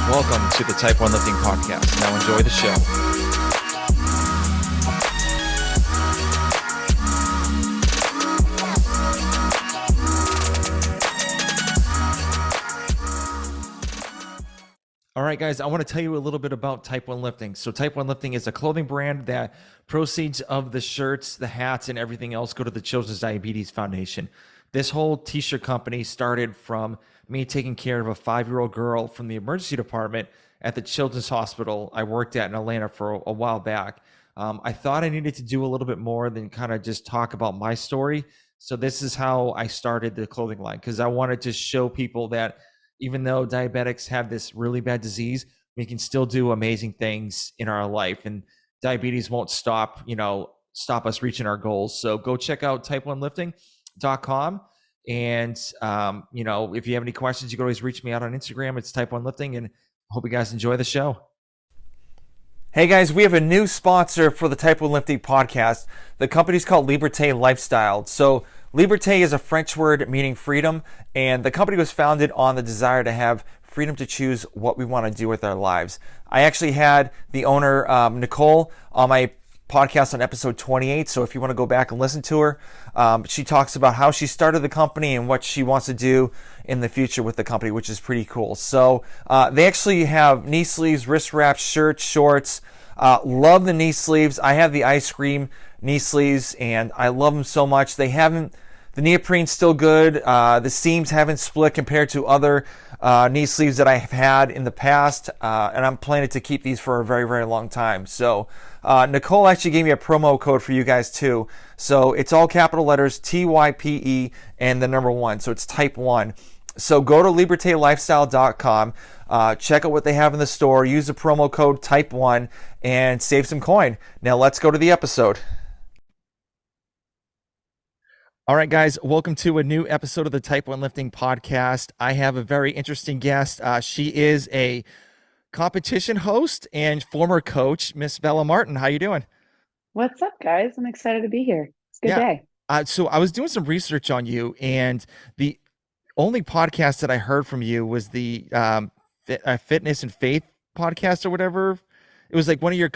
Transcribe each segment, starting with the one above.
Welcome to the Type 1 Lifting Podcast. Now enjoy the show. All right, guys, I want to tell you a little bit about Type 1 Lifting. So Type 1 Lifting is a clothing brand that proceeds of the shirts, the hats, and everything else go to the Children's Diabetes Foundation. This whole t-shirt company started from me taking care of a 5-year-old girl from the emergency department at the Children's Hospital I worked at in Atlanta for a while back. I thought I needed to do a little bit more than kind of just talk about my story. So this is how I started the clothing line, because I wanted to show people that even though diabetics have this really bad disease, we can still do amazing things in our life, and diabetes won't stop us reaching our goals. So go check out type1lifting.com. And, if you have any questions, you can always reach me out on Instagram. It's Type 1 Lifting, and hope you guys enjoy the show. Hey guys, we have a new sponsor for the Type 1 Lifting podcast. The company's called Liberté Lifestyle. So Liberté is a French word meaning freedom, and the company was founded on the desire to have freedom to choose what we want to do with our lives. I actually had the owner, Nicole, on my podcast on episode 28. So if you want to go back and listen to her, she talks about how she started the company and what she wants to do in the future with the company, which is pretty cool. So they actually have knee sleeves, wrist wraps, shirts, shorts. Love the knee sleeves. I have the ice cream knee sleeves and I love them so much. The neoprene's still good. The seams haven't split compared to other knee sleeves that I have had in the past. And I'm planning to keep these for a very, very long time. So Nicole actually gave me a promo code for you guys too. So it's all capital letters, TYPE and the number 1. So it's Type 1. So go to libertelifestyle.com, check out what they have in the store, use the promo code Type 1 and save some coin. Now let's go to the episode. All right, guys, welcome to a new episode of the Type 1 Lifting Podcast. I have a very interesting guest. She is a competition host and former coach, Miss Bella Martin. How you doing? What's up, guys? I'm excited to be here. It's a good day. So I was doing some research on you, and the only podcast that I heard from you was the Fitness and Faith podcast or whatever. It was like one of your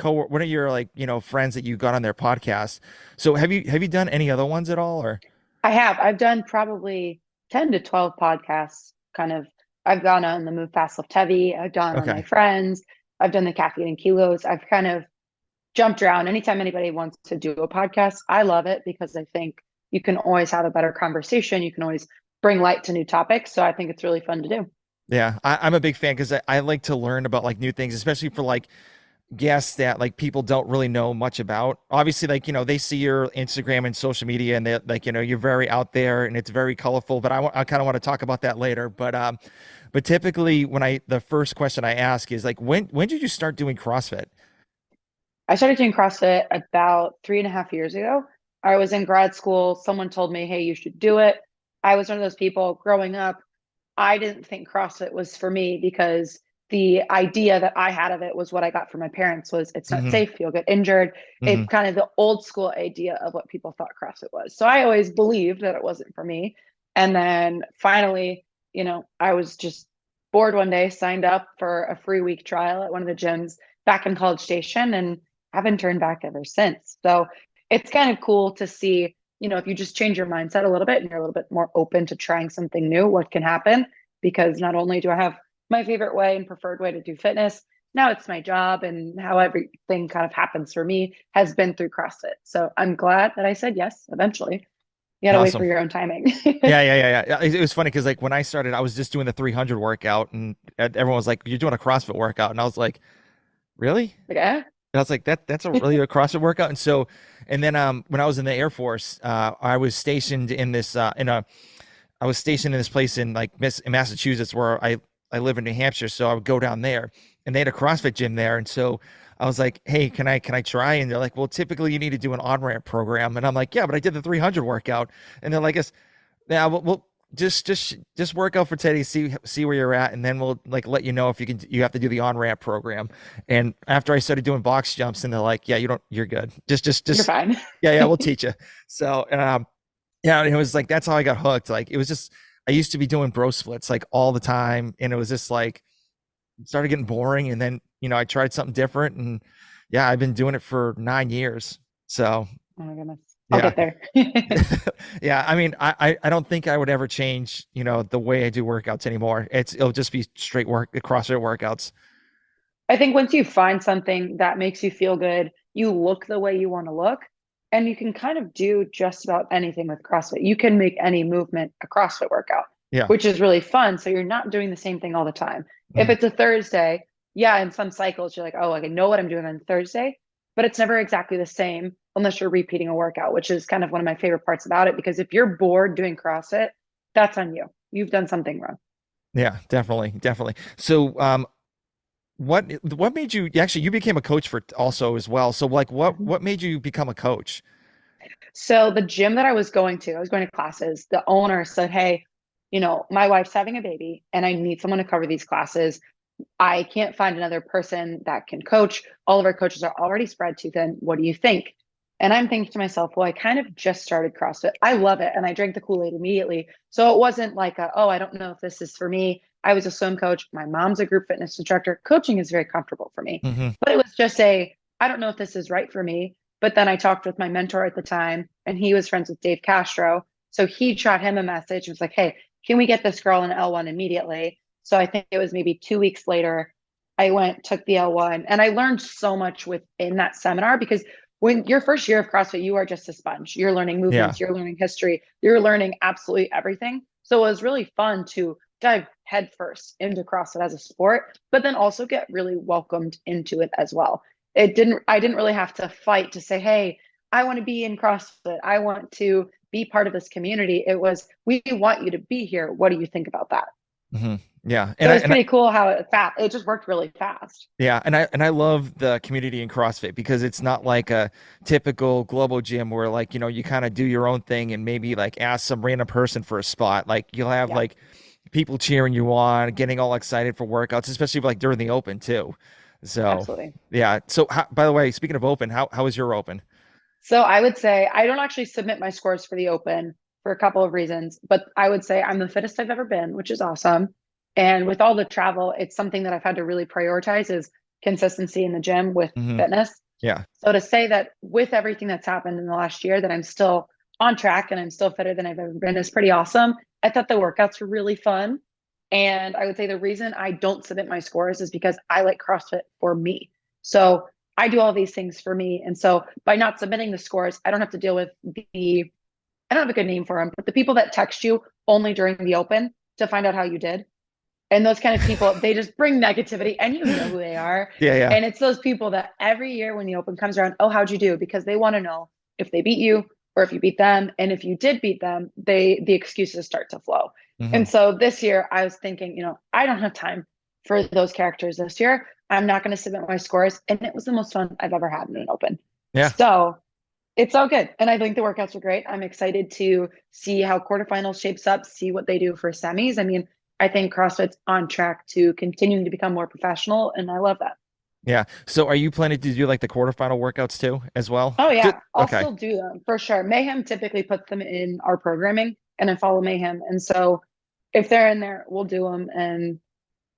friends that you got on their podcast. So have you done any other ones at all, or? I have. I've done probably 10 to 12 podcasts. I've gone on the Move Fast Lift Heavy. I've gone on My Friends. I've done the Caffeine and Kilos. I've kind of jumped around. Anytime anybody wants to do a podcast, I love it because I think you can always have a better conversation. You can always bring light to new topics. So I think it's really fun to do. Yeah, I'm a big fan because I like to learn about like new things, especially for like guests that like people don't really know much about. Obviously, they see your Instagram and social media and they're you're very out there and it's very colorful, but I kind of want to talk about that later. But typically the first question I ask is like, when did you start doing CrossFit? I started doing CrossFit about 3.5 years ago. I was in grad school. Someone told me, hey, you should do it. I was one of those people growing up. I didn't think CrossFit was for me because the idea that I had of it was what I got from my parents was it's not safe, you'll get injured. It's kind of the old school idea of what people thought CrossFit was. So I always believed that it wasn't for me. And then finally, I was just bored one day, signed up for a free week trial at one of the gyms back in College Station and haven't turned back ever since. So it's kind of cool to see, if you just change your mindset a little bit and you're a little bit more open to trying something new, what can happen? Because not only do I have my favorite way and preferred way to do fitness, now it's my job, and how everything kind of happens for me has been through CrossFit. So I'm glad that I said yes eventually. You gotta wait for your own timing. Yeah. It was funny because like when I started, I was just doing the 300 workout and everyone was like, you're doing a CrossFit workout. And I was like, really? Yeah. And I was like, that's really a CrossFit workout. And then when I was in the Air Force, I was stationed in this place in like in Massachusetts where I live in New Hampshire. So I would go down there and they had a CrossFit gym there. And so I was like, hey, can I try? And they're like, well, typically you need to do an on-ramp program. And I'm like, yeah, but I did the 300 workout. And they're like, yeah, we'll just work out for today, see where you're at. And then we'll like let you know if you have to do the on-ramp program. And after I started doing box jumps and they're like, yeah, you're good. Just you're fine. Yeah, we'll teach you. So, and it was like, that's how I got hooked. Like, it was just, I used to be doing bro splits like all the time. And it was just like, started getting boring, and then I tried something different, and yeah, I've been doing it for 9 years. So Oh my goodness. I'll yeah. get there. Yeah, I mean, I don't think I would ever change, the way I do workouts anymore. It'll just be straight CrossFit workouts. I think once you find something that makes you feel good, you look the way you want to look, and you can kind of do just about anything with CrossFit. You can make any movement a CrossFit workout, Yeah. which is really fun. So you're not doing the same thing all the time. If Mhm. it's a Thursday, yeah, in some cycles, you're like, oh, I know what I'm doing on Thursday, but it's never exactly the same unless you're repeating a workout, which is kind of one of my favorite parts about it. Because if you're bored doing CrossFit, that's on you. You've done something wrong. Yeah, definitely, definitely. So, what made you actually, you became a coach for also as well. So like what made you become a coach? So the gym that I was going to classes. The owner said, "Hey, my wife's having a baby and I need someone to cover these classes. I can't find another person that can coach. All of our coaches are already spread too thin. What do you think?" And I'm thinking to myself, well, I kind of just started CrossFit. I love it. And I drank the Kool-Aid immediately. So it wasn't like, oh, I don't know if this is for me. I was a swim coach. My mom's a group fitness instructor. Coaching is very comfortable for me. Hmm. But it was just I don't know if this is right for me. But then I talked with my mentor at the time, and he was friends with Dave Castro. So he shot him a message and was like, hey, can we get this girl an L1 immediately? So I think it was maybe 2 weeks later, I went, took the L1, and I learned so much within that seminar because when your first year of CrossFit, you are just a sponge. You're learning Yeah. movements, you're learning history, you're learning absolutely everything. So it was really fun to dive headfirst into CrossFit as a sport, but then also get really welcomed into it as well. I didn't really have to fight to say, hey, I want to be in CrossFit. I want to be part of this community. It was, we want you to be here. What do you think about that? Hmm. Yeah. So it was pretty cool how it just worked really fast. Yeah, and I love the community in CrossFit because it's not like a typical global gym where like, you kind of do your own thing and maybe like ask some random person for a spot. Like you'll have Yeah, like people cheering you on, getting all excited for workouts, especially like during the open too. So, absolutely. yeah. So by the way, speaking of open, how is your open? So I would say I don't actually submit my scores for the open for a couple of reasons, but I would say I'm the fittest I've ever been, which is awesome. And with all the travel, it's something that I've had to really prioritize is consistency in the gym with Hmm. fitness. Yeah. So to say that with everything that's happened in the last year that I'm still on track and I'm still fitter than I've ever been is pretty awesome. I thought the workouts were really fun. And I would say the reason I don't submit my scores is because I like CrossFit for me. So I do all these things for me. And so by not submitting the scores, I don't have to deal with I don't have a good name for them, but the people that text you only during the open to find out how you did. And those kind of people, they just bring negativity and you know who they are. Yeah, yeah. And it's those people that every year when the open comes around, oh, how'd you do? Because they want to know if they beat you or if you beat them. And if you did beat them, the excuses start to flow. Hmm. And so this year I was thinking, I don't have time for those characters this year. I'm not going to submit my scores. And it was the most fun I've ever had in an open. Yeah. So it's all good. And I think the workouts were great. I'm excited to see how quarterfinals shapes up, see what they do for semis. I mean, I think CrossFit's on track to continuing to become more professional, and I love that. Yeah. So are you planning to do like the quarterfinal workouts too as well? Oh yeah, I'll Okay. still do them for sure. Mayhem typically puts them in our programming, and I follow Mayhem, and so if they're in there, we'll do them, and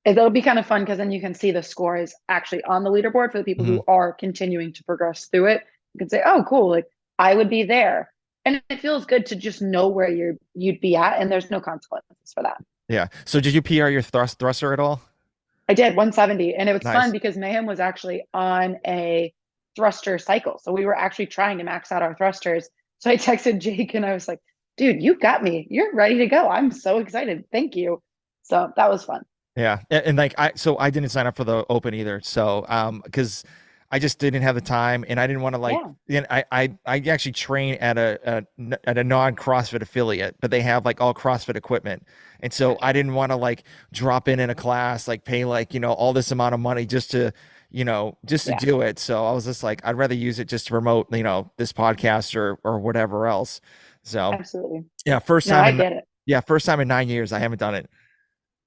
it'll be kind of fun because then you can see the scores actually on the leaderboard for the people Hmm. who are continuing to progress through it. You can say, "Oh, cool! Like I would be there," and it feels good to just know where you'd be at, and there's no consequences for that. Yeah. So did you PR your thruster at all? I did 170, and it was fun Nice. because Mayhem was actually on a thruster cycle. So we were actually trying to max out our thrusters. So I texted Jake and I was like, dude, you got me. You're ready to go. I'm so excited. Thank you. So that was fun. Yeah, and like I didn't sign up for the open either. So because I just didn't have the time, and I didn't want to like, Yeah. I actually train at a non CrossFit affiliate, but they have like all CrossFit equipment, and so I Gotcha. didn't want to like drop in a class, like pay like all this amount of money just to just to Yeah, do it. So I was just like, I'd rather use it just to promote this podcast or whatever else. So absolutely. yeah, No, I get it. first time in 9 years I haven't done it.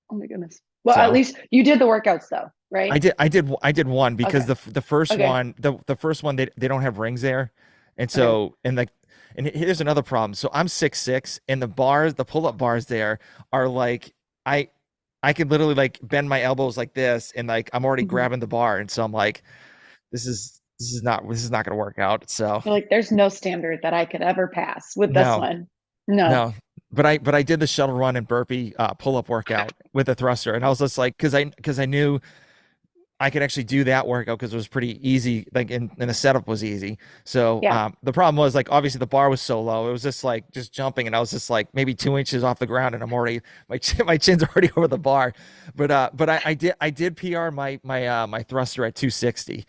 Oh my goodness. Well, at So. least you did the workouts though, right? I did one because Okay. the first Okay. one the first one they don't have rings there, and Okay. so here's another problem. So I'm 6'6", and the pull up bars there are like I I could literally like bend my elbows like this and like I'm already Mhm. grabbing the bar. And so I'm like, this is not gonna work out. So You're like, there's no standard that I could ever pass with this no, one. No. no. But I did the shuttle run and burpee pull up workout with a thruster. And I was just like, because I knew I could actually do that workout because it was pretty easy, like and the setup was easy. So Yeah, the problem was like obviously the bar was so low, it was just like just jumping, and I was just like maybe 2 inches off the ground, and I'm already my chin's already over the bar. But I did PR my thruster at 260.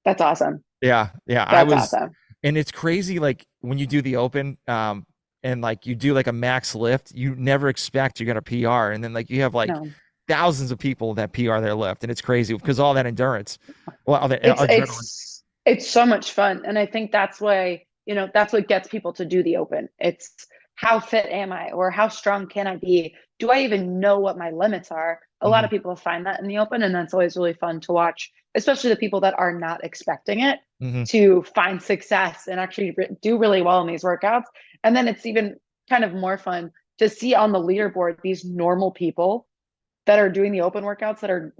that's awesome. Yeah, I That's was, awesome. and it's crazy like when you do the open, and like you do like a max lift, you never expect you're gonna PR, and then like you have like No. thousands of people that PR their lift, and it's crazy because all that endurance, well, all that It's adrenaline. it's it's so much fun. And I think that's why, that's what gets people to do the open. It's how fit am I or how strong can I be? Do I even know what my limits are? A lot Hmm. of people find that in the open, and that's always really fun to watch, especially the people that are not expecting it Hmm. to find success and actually do really well in these workouts. And then it's even kind of more fun to see on the leaderboard these normal people that are doing the open workouts that are,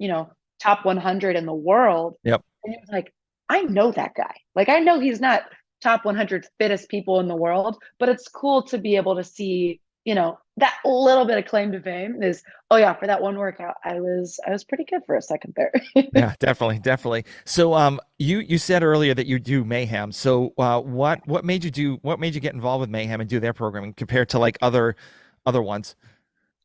top 100 in the world. Yep. And it was like, I know that guy. Like, I know he's not top 100 fittest people in the world, but it's cool to be able to see, that little bit of claim to fame is, oh yeah, for that one workout, I was pretty good for a second there. Yeah, definitely, definitely. So, you said earlier that you do Mayhem. So, what made you get involved with Mayhem and do their programming compared to like other ones?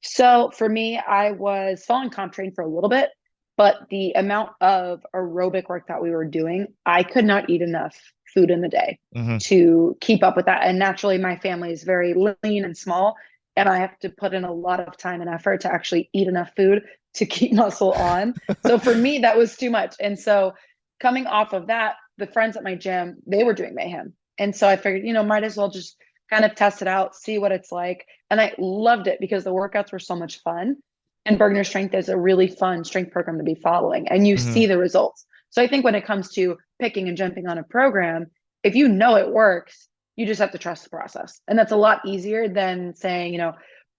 So for me, I was following comp train for a little bit, but the amount of aerobic work that we were doing, I could not eat enough food in the day Hmm. to keep up with that. And naturally, my family is very lean and small, and I have to put in a lot of time and effort to actually eat enough food to keep muscle on. So for me, that was too much. And so coming off of that, the friends at my gym, they were doing mayhem. And so I figured, might as well just kind of test it out, see what it's like. And I loved it because the workouts were so much fun. And Bergner Strength is a really fun strength program to be following, and you Hmm. see the results. So I think when it comes to picking and jumping on a program, if you know it works, you just have to trust the process. And that's a lot easier than saying,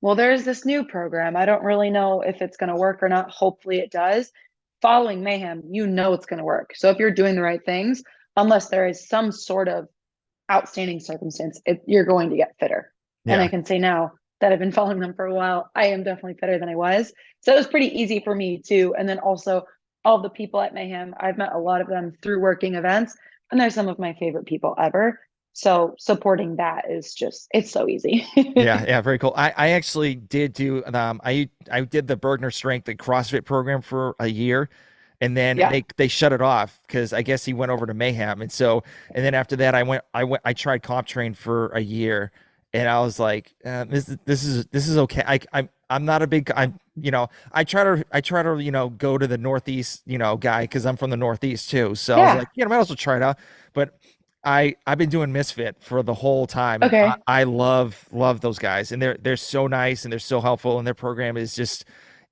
well, there's this new program. I don't really know if it's going to work or not. Hopefully it does. Following Mayhem, you know it's going to work. So if you're doing the right things, unless there is some sort of outstanding circumstance, you're going to get fitter. And I Yeah. can say now that I've been following them for a while, I am definitely fitter than I was. So it was pretty easy for me too. And then also all the people at Mayhem, I've met a lot of them through working events, and they're some of my favorite people ever. So supporting that is just, it's so easy. Yeah, yeah, very cool. I actually did do I did the Bergner Strength and CrossFit program for a year, and then Yeah. they shut it off because I guess he went over to Mayhem, and so and then after that I tried Comp Train for a year, and I was like, this is okay. I'm not a big I try to go to the Northeast guy because I'm from the Northeast too, so I was Yeah. like, might as well try it out, but. I've been doing Misfit for the whole time, and I, Okay. I love those guys, and they're so nice and they're so helpful, and their program is just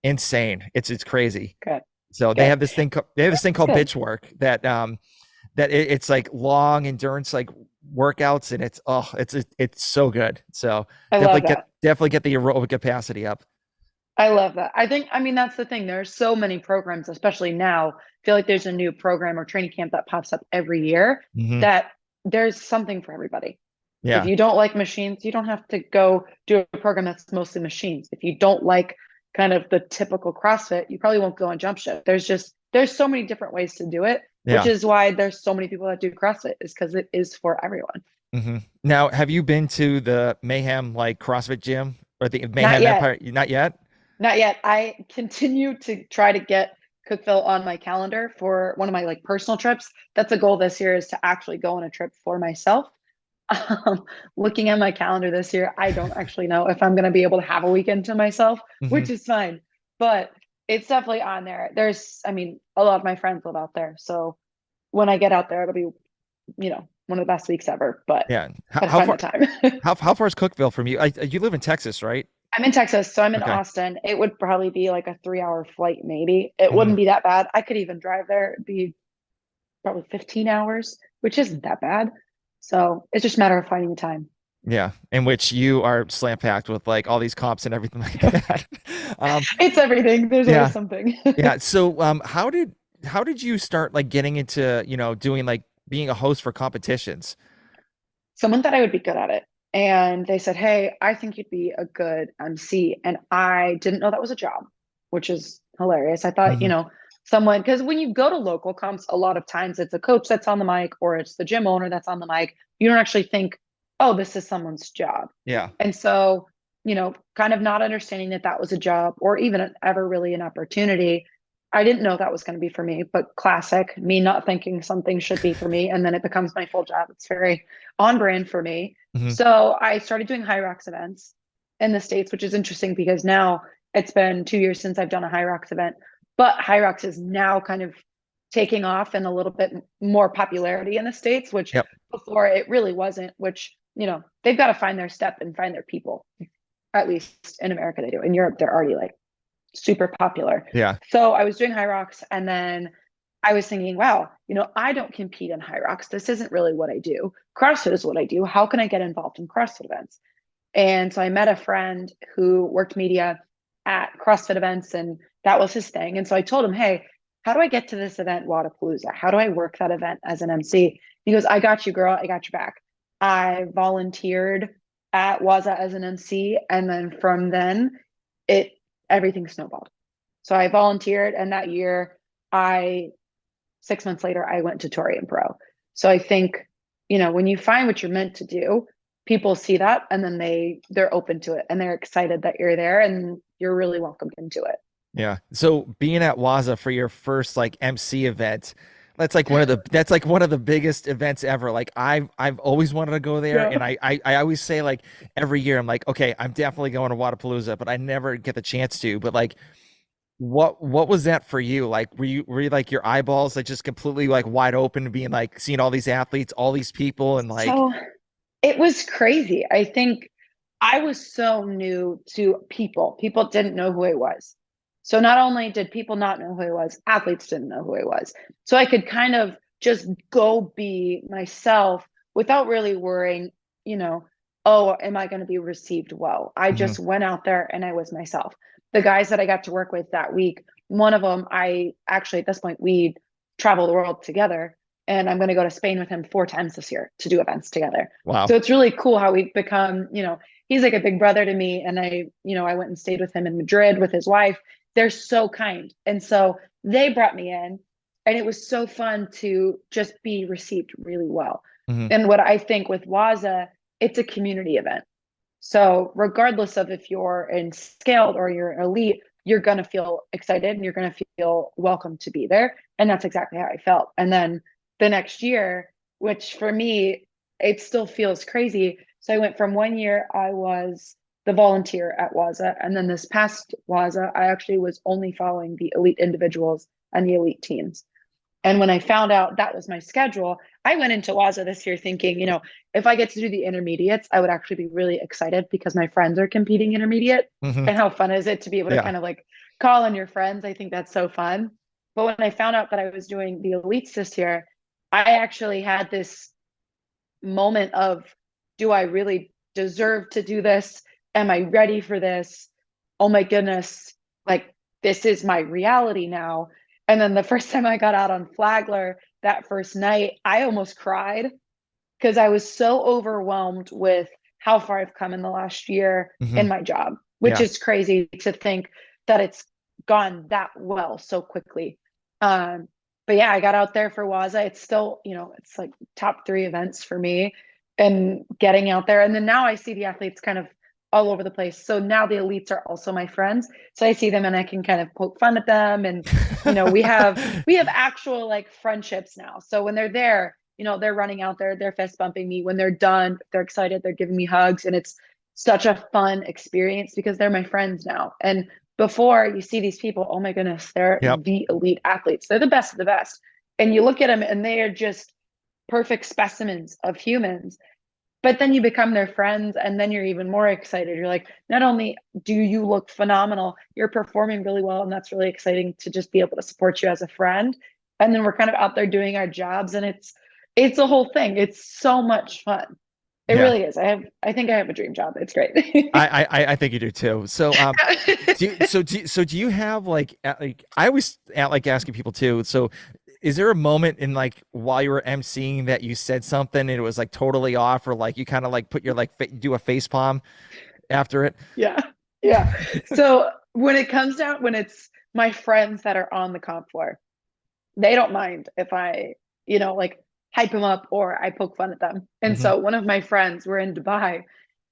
insane. It's crazy. Good. So they Good. have this thing they have this thing That's called good. bitch work it's like long endurance like workouts, and it's so good. So I love that. definitely get the aerobic capacity up. I love that. I mean, that's the thing. There's so many programs, especially now. I feel like there's a new program or training camp that pops up every year Hmm. that there's something for everybody. If Yeah, you don't like machines, you don't have to go do a program that's mostly machines. If you don't like kind of the typical CrossFit, you probably won't go on jump ship. There's so many different ways to do it, which yeah. is why there's so many people that do CrossFit, is because it is for everyone. Hmm. Now, have you been to the Mayhem like CrossFit gym or the Not Mayhem yet. Empire? Not yet. Not yet. I continue to try to get Cookville on my calendar for one of my like personal trips. That's a goal this year, is to actually go on a trip for myself. Um, Looking at my calendar this year, I don't actually know if I'm going to be able to have a weekend to myself, Hmm. which is fine. But it's definitely on there. I mean, a lot of my friends live out there. So when I get out there, it'll be, one of the best weeks ever, but Yeah. How, gotta how find far the time. how far is Cookville from you? You live in Texas, right? I'm in Texas, so I'm in Okay. Austin. It would probably be like a 3 hour flight, maybe. It Hmm. wouldn't be that bad. I could even drive there. It'd be probably 15 hours, which isn't that bad. So it's just a matter of finding the time. Yeah, in which you are slam packed with like all these comps and everything like that. Um, It's everything. There's always yeah, something. yeah. So, how did you start like getting into, doing like being a host for competitions? Someone thought I would be good at it. And they said, hey, I think you'd be a good MC. And I didn't know that was a job, which is hilarious. I thought, Hmm. someone, because when you go to local comps, a lot of times it's a coach that's on the mic or it's the gym owner that's on the mic. You don't actually think, oh, this is someone's job. Yeah. And so, kind of not understanding that that was a job or even ever really an opportunity. I didn't know that was going to be for me, but classic me not thinking something should be for me. And then it becomes my full job. It's very on brand for me. Hmm. So I started doing High Rocks events in the States, which is interesting because now it's been 2 years since I've done a High Rocks event, but High Rocks is now kind of taking off and a little bit more popularity in the States, which Yep. before it really wasn't, which, they've got to find their step and find their people. At least in America, they do. In Europe, they're already like super popular. Yeah. So I was doing High Rocks and then I was thinking, wow, I don't compete in High Rocks. This isn't really what I do. CrossFit is what I do. How can I get involved in CrossFit events? And so I met a friend who worked media at CrossFit events, and that was his thing. And so I told him, hey, how do I get to this event, Wadapalooza? How do I work that event as an MC? He goes, I got you, girl. I got your back. I volunteered at Waza as an MC. And then from then, it everything snowballed. So I volunteered, and that year, I 6 months later, I went to Torian Pro. So I think, when you find what you're meant to do, people see that and then they're open to it and they're excited that you're there and you're really welcomed into it. Yeah. So being at Waza for your first like MC event, that's like one of the biggest events ever. Like I've always wanted to go there, Yeah. and I always say like every year I'm like, okay, I'm definitely going to Wadapalooza, but I never get the chance to. But like what was that for you? Like were you like your eyeballs like just completely like wide open, being like seeing all these athletes, all these people, and like, So it was crazy. I think I was so new to people. People didn't know who I was. So not only did people not know who I was, athletes didn't know who I was. So I could kind of just go be myself without really worrying, you know, oh, am I going to be received well? I mhm, just went out there and I was myself. The guys that I got to work with that week, one of them, I actually at this point, we travel the world together and I'm going to go to Spain with him 4 times this year to do events together. wow. So it's really cool how we've become, he's like a big brother to me. And I went and stayed with him in Madrid with his wife. They're so kind. And so they brought me in and it was so fun to just be received really well. Mhm, And what I think with Waza, it's a community event. So regardless of if you're in scaled or you're elite, you're going to feel excited and you're going to feel welcome to be there. And that's exactly how I felt. And then the next year, which for me, it still feels crazy. So I went from 1 year, I was the volunteer at Waza. And then this past Waza, I actually was only following the elite individuals and the elite teams. And when I found out that was my schedule, I went into Waza this year thinking, if I get to do the intermediates, I would actually be really excited because my friends are competing intermediate. mhm, And how fun is it to be able to yeah. kind of like call on your friends? I think that's so fun. But when I found out that I was doing the elites this year, I actually had this moment of, do I really deserve to do this? Am I ready for this? Oh my goodness, like this is my reality now. And then the first time I got out on Flagler that first night, I almost cried because I was so overwhelmed with how far I've come in the last year in Mhm, my job, which yeah. is crazy to think that it's gone that well so quickly. Um, but yeah, I got out there for Waza. It's still, it's like top 3 events for me and getting out there. And then now I see the athletes kind of all over the place. So now the elites are also my friends. So I see them and I can kind of poke fun at them. And, we have actual like friendships now. So when they're there, they're running out there, they're fist bumping me. When they're done, they're excited, they're giving me hugs. And it's such a fun experience because they're my friends now. And before you see these people, oh my goodness, they're Yep. the elite athletes. They're the best of the best. And you look at them and they are just perfect specimens of humans. But then you become their friends and then you're even more excited. You're like, not only do you look phenomenal, you're performing really well. And that's really exciting to just be able to support you as a friend. And then we're kind of out there doing our jobs and it's a whole thing. It's so much fun. It Yeah. really is. I think I have a dream job. It's great. I think you do too. So do you have like I always like asking people too. So is there a moment in like while you were emceeing that you said something and it was like totally off, or like you kind of like put your like do a face palm after it? Yeah. Yeah. So when it comes down, when it's my friends that are on the comp floor, they don't mind if I, like hype them up or I poke fun at them. And Hmm. so one of my friends, we're in Dubai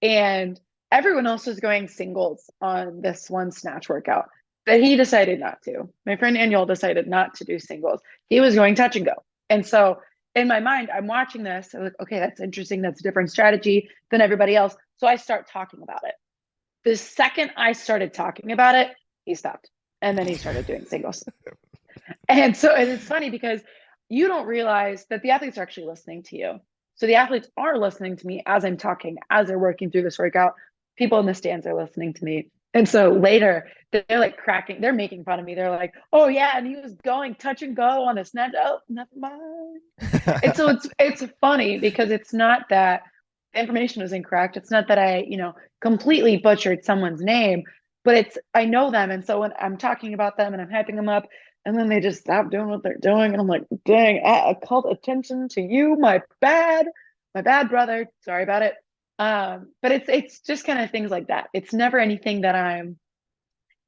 and everyone else was going singles on this one snatch workout, but he decided not to. My friend Daniel decided not to do singles. He was going touch and go. And so in my mind, I'm watching this. I'm like, okay, that's interesting. That's a different strategy than everybody else. So I start talking about it. The second I started talking about it, he stopped. And then he started doing singles. And it's funny because you don't realize that the athletes are actually listening to you. So the athletes are listening to me as I'm talking, as they're working through this workout. People in the stands are listening to me. And so later they're like cracking, they're making fun of me. They're like, oh yeah, and he was going touch and go on this net. Oh, never mind. And so it's funny because it's not that the information is incorrect. It's not that I, completely butchered someone's name, but it's I know them. And so when I'm talking about them and I'm hyping them up, and then they just stop doing what they're doing. And I'm like, dang, I called attention to you, my bad brother. Sorry about it. But it's just kind of things like that. It's never anything that I'm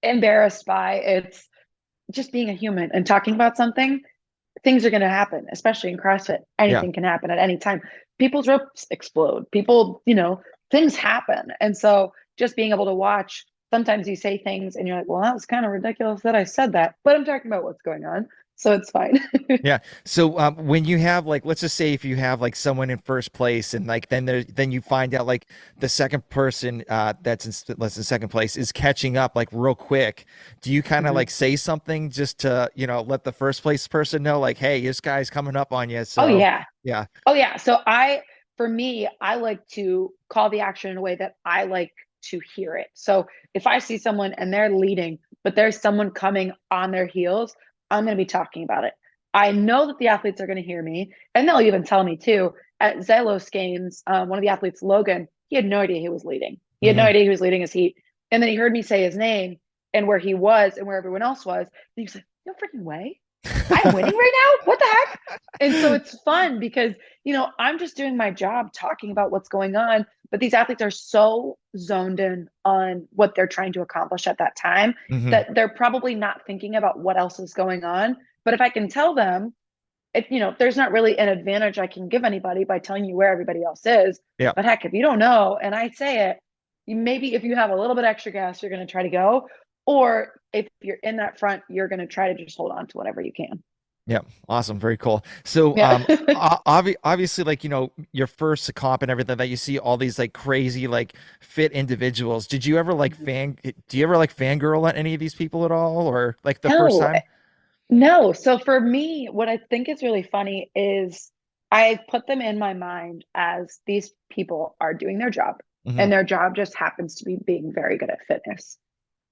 embarrassed by. It's just being a human and talking about something. Things are going to happen, especially in CrossFit. Yeah. Anything can happen at any time. People's ropes explode. People, things happen. And so just being able to watch, sometimes you say things and you're like, well, that was kind of ridiculous that I said that, but I'm talking about what's going on. So it's fine. Yeah. So when you have like, let's just say if you have like someone in first place and like then you find out like the second person that's in second place is catching up like real quick, do you kind of Mhm. like say something just to let the first place person know like, hey, this guy's coming up on you? Oh, So yeah. yeah. Oh yeah. For me, I like to call the action in a way that I like to hear it. So if I see someone and they're leading, but there's someone coming on their heels, I'm going to be talking about it. I know that the athletes are going to hear me, and they'll even tell me too. At Zelos games, one of the athletes, Logan, he had no idea he was leading. He had no Hmm. idea he was leading his heat, and then he heard me say his name and where he was and where everyone else was, and he was like, "No freaking way! I'm winning right now. What the heck?" And so it's fun because, I'm just doing my job talking about what's going on, but these athletes are so zoned in on what they're trying to accomplish at that time Hmm. that they're probably not thinking about what else is going on. But if I can tell them, there's not really an advantage I can give anybody by telling you where everybody else is. Yeah. But heck, if you don't know and I say it, maybe if you have a little bit extra gas, you're going to try to go. Or if you're in that front, you're going to try to just hold on to whatever you can. Yeah, awesome, very cool. So, Yeah. obviously, like your first comp and everything that you see all these like crazy like fit individuals. Did you ever like fan? Do you ever like fangirl at any of these people at all, or like the first No, time? no. So for me, what I think is really funny is I put them in my mind as these people are doing their job, Hmm. and their job just happens to be being very good at fitness.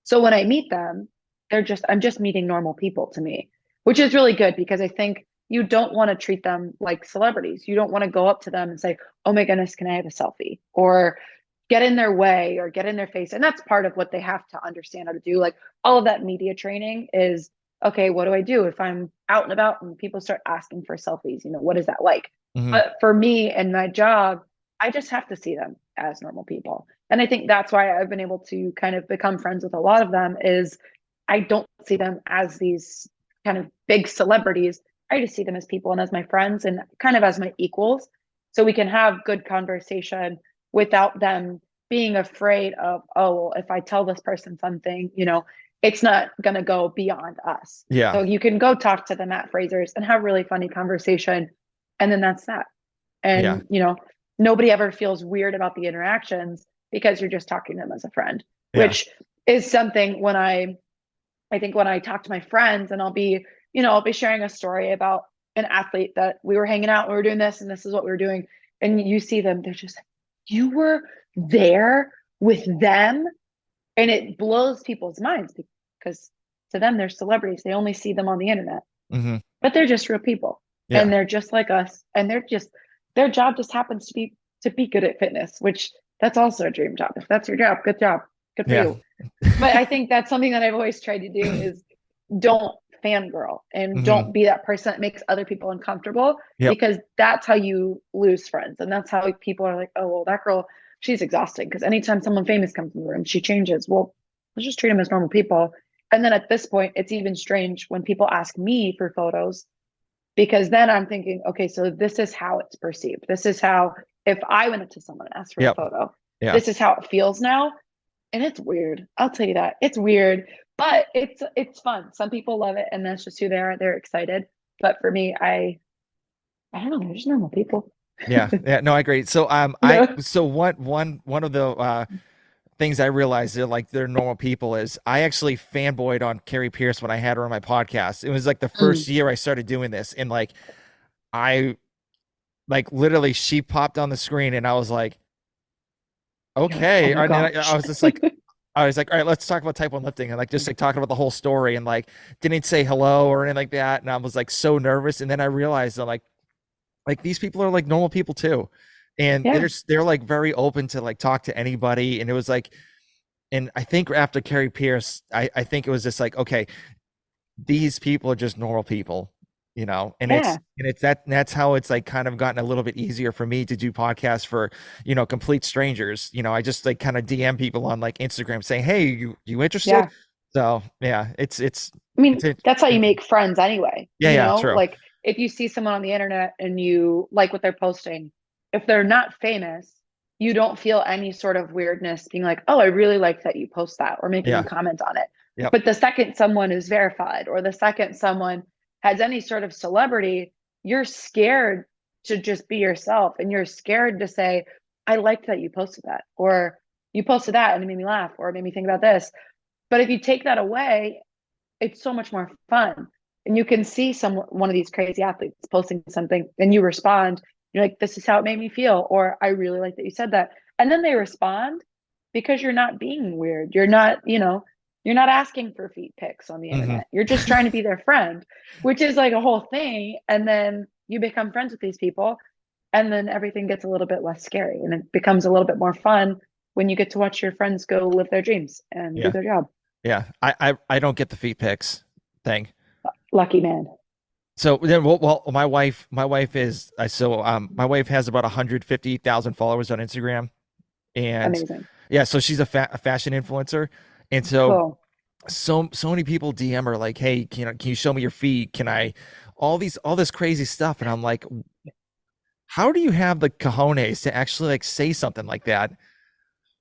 So when I meet them, I'm just meeting normal people to me, which is really good because I think you don't want to treat them like celebrities. You don't want to go up to them and say, "Oh my goodness, can I have a selfie?" or get in their way or get in their face. And that's part of what they have to understand how to do. Like all of that media training is, okay, what do I do if I'm out and about and people start asking for selfies? What is that like? Hmm. But for me and my job, I just have to see them as normal people. And I think that's why I've been able to kind of become friends with a lot of them is I don't see them as these kind of big celebrities. I just see them as people and as my friends and kind of as my equals. So we can have good conversation without them being afraid of, oh, well, if I tell this person something, it's not going to go beyond us. Yeah, So you can go talk to them at Fraser's and have really funny conversation. And then that's that. yeah, And, nobody ever feels weird about the interactions because you're just talking to them as a friend, yeah. which is something I think when I talk to my friends and I'll be sharing a story about an athlete that we were hanging out, we were doing this and this is what we were doing. And you see them, they're just like, you were there with them. And it blows people's minds because to them, they're celebrities. They only see them on the internet, Hmm. but they're just real people Yeah, and they're just like us. And their job just happens to be to be good at fitness, which that's also a dream job. If that's your job, good job. Good for Yeah. you. But I think that's something that I've always tried to do is don't fangirl and Hmm. don't be that person that makes other people uncomfortable Yep. because that's how you lose friends. And that's how people are like, oh, well, that girl, she's exhausting. Because anytime someone famous comes in the room, she changes. Well, let's just treat them as normal people. And then at this point, it's even strange when people ask me for photos because then I'm thinking, okay, so this is how it's perceived. This is how, if I went up to someone and asked for a Yep. photo, Yeah. this is how it feels now. And it's weird. I'll tell you that. It's weird, but it's fun. Some people love it and that's just who they are. They're excited. But for me, I don't know, they're just normal people. Yeah. Yeah. No, I agree. So Yeah. so one of the things I realized that like they're normal people is I actually fanboyed on Carrie Pierce when I had her on my podcast. It was like the Mm. first year I started doing this, and like I like literally she popped on the screen, and I was like, You're like, oh okay. my And then gosh. I was just like, I was like, all right, let's talk about type one lifting, and like just like talking about the whole story, and like didn't say hello or anything like that, and I was like so nervous, and then I realized that like these people are like normal people too, and Yeah. they're like very open to like talk to anybody, and it was like. And I think after Carrie Pierce, I think it was just like, okay, these people are just normal people, you know, Yeah. and it's that's how it's like kind of gotten a little bit easier for me to do podcasts for, you know, complete strangers. You know, I just like kind of DM people on like Instagram saying, hey, you interested? Yeah. So yeah, I it's mean, it, that's how you make friends anyway. yeah, yeah, true. Like if you see someone on the internet and you like what they're posting, if they're not famous, you don't feel any sort of weirdness being like, oh, I really like that you post that or making a Yeah, comment on it. yep. But the second someone is verified or the second someone has any sort of celebrity, you're scared to just be yourself and you're scared to say, I liked that you posted that or you posted that and it made me laugh or it made me think about this. But if you take that away it's so much more fun. And you can see one of these crazy athletes posting something and you respond, you're like, this is how it made me feel, or I really like that you said that. And then they respond because you're not being weird. You're not, you're not asking for feet pics on the Hmm. internet. You're just trying to be their friend, which is like a whole thing. And then you become friends with these people, and then everything gets a little bit less scary and it becomes a little bit more fun when you get to watch your friends go live their dreams and do Yeah, their job. yeah. I don't get the feet pics thing. Lucky man. So then, my wife is my wife has about 150,000 followers on Instagram, and Amazing. yeah, so she's a fashion influencer, and so Cool. so many people DM her like, hey, can you show me your feet? Can I all this crazy stuff? And I'm like, how do you have the cojones to actually like say something like that?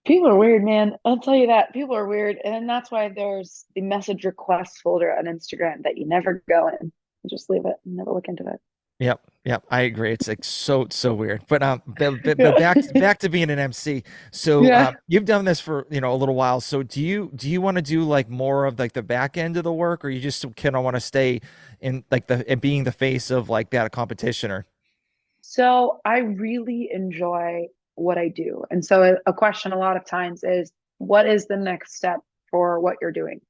People are weird, man. I'll tell you that. People are weird. And that's why there's the message request folder on Instagram that you never go in. You just leave it and never look into it. Yep, yep, I agree. It's like so weird. But Yeah. back to being an MC. So Yeah. you've done this for a little while. So do you want to do like more of like the back end of the work, or you just kind of want to stay in like the and being the face of like that competition or So I really enjoy what I do. And so a question a lot of times is what is the next step for what you're doing?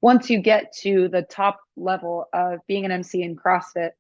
Once you get to the top level of being an MC in CrossFit,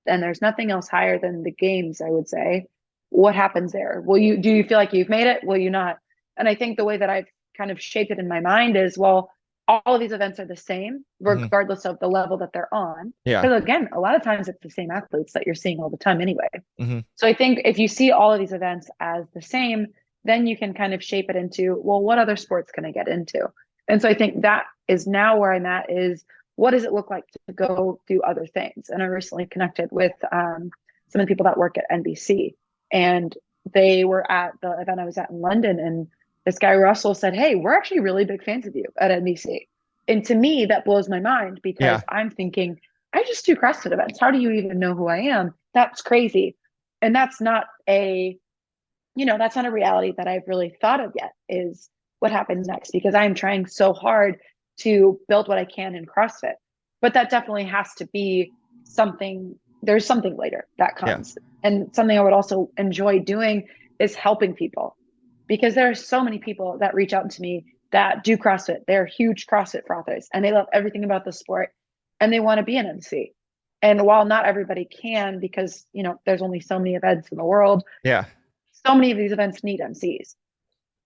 and there's nothing else higher than the games, I would say. What happens there? Do you feel like you've made it? Will you not? And I think the way that I've kind of shaped it in my mind is, well, all of these events are the same, Mhm. regardless of the level that they're on. Yeah. Because again, a lot of times it's the same athletes that you're seeing all the time anyway. Hmm. So I think if you see all of these events as the same, then you can kind of shape it into, well, what other sports can I get into? And so I think that is now where I'm at is what does it look like to go do other things? And I recently connected with some of the people that work at NBC, and they were at the event I was at in London, and this guy Russell said, "Hey, we're actually really big fans of you at NBC." And to me, that blows my mind Yeah. because I'm thinking, I just do CrossFit events. How do you even know who I am? That's crazy. And that's not a reality that I've really thought of yet is what happens next because I'm trying so hard to build what I can in CrossFit. But that definitely has to be something, there's something later that Yeah. comes. And something I would also enjoy doing is helping people because there are so many people that reach out to me that do CrossFit. They're huge CrossFit frothers and they love everything about the sport and they want to be an MC. And while not everybody can, because there's only so many events in the world, Yeah. so many of these events need MCs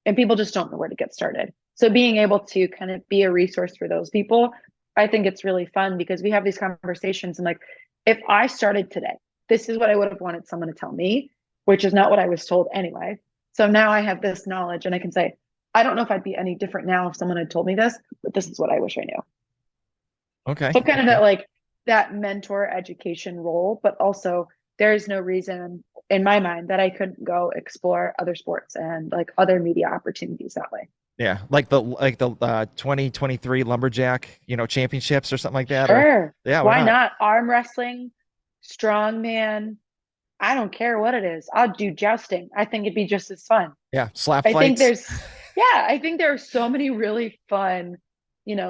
and people just don't know where to get started. So being able to kind of be a resource for those people, I think it's really fun because we have these conversations and like, if I started today, this is what I would have wanted someone to tell me, which is not what I was told anyway. So now I have this knowledge and I can say, I don't know if I'd be any different now if someone had told me this, but this is what I wish I knew. Okay. So kind of Okay. that like that mentor education role, but also there is no reason in my mind that I couldn't go explore other sports and like other media opportunities that way. Yeah, like the 2023 lumberjack, championships or something like that, or Sure. yeah, why Why not? not? Arm wrestling, strongman. I don't care what it is. I'll do jousting. I think it'd be just as fun. Yeah, slap I think fights. I think there are so many really fun,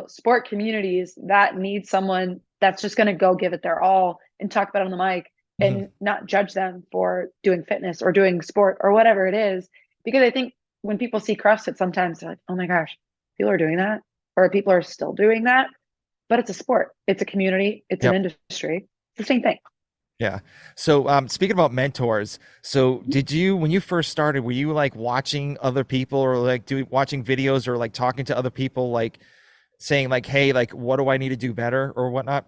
sport communities that need someone that's just going to go give it their all and talk about it on the mic Mhm. and not judge them for doing fitness or doing sport or whatever it is. Because I think when people see CrossFit, sometimes they're like, oh my gosh, people are doing that, or people are still doing that. But it's a sport, it's a community, it's an Yep. industry. It's the same thing. Yeah. So, speaking about mentors, so did you, when you first started, were you like watching other people or like watching videos or like talking to other people, like saying like, hey, like, what do I need to do better or whatnot?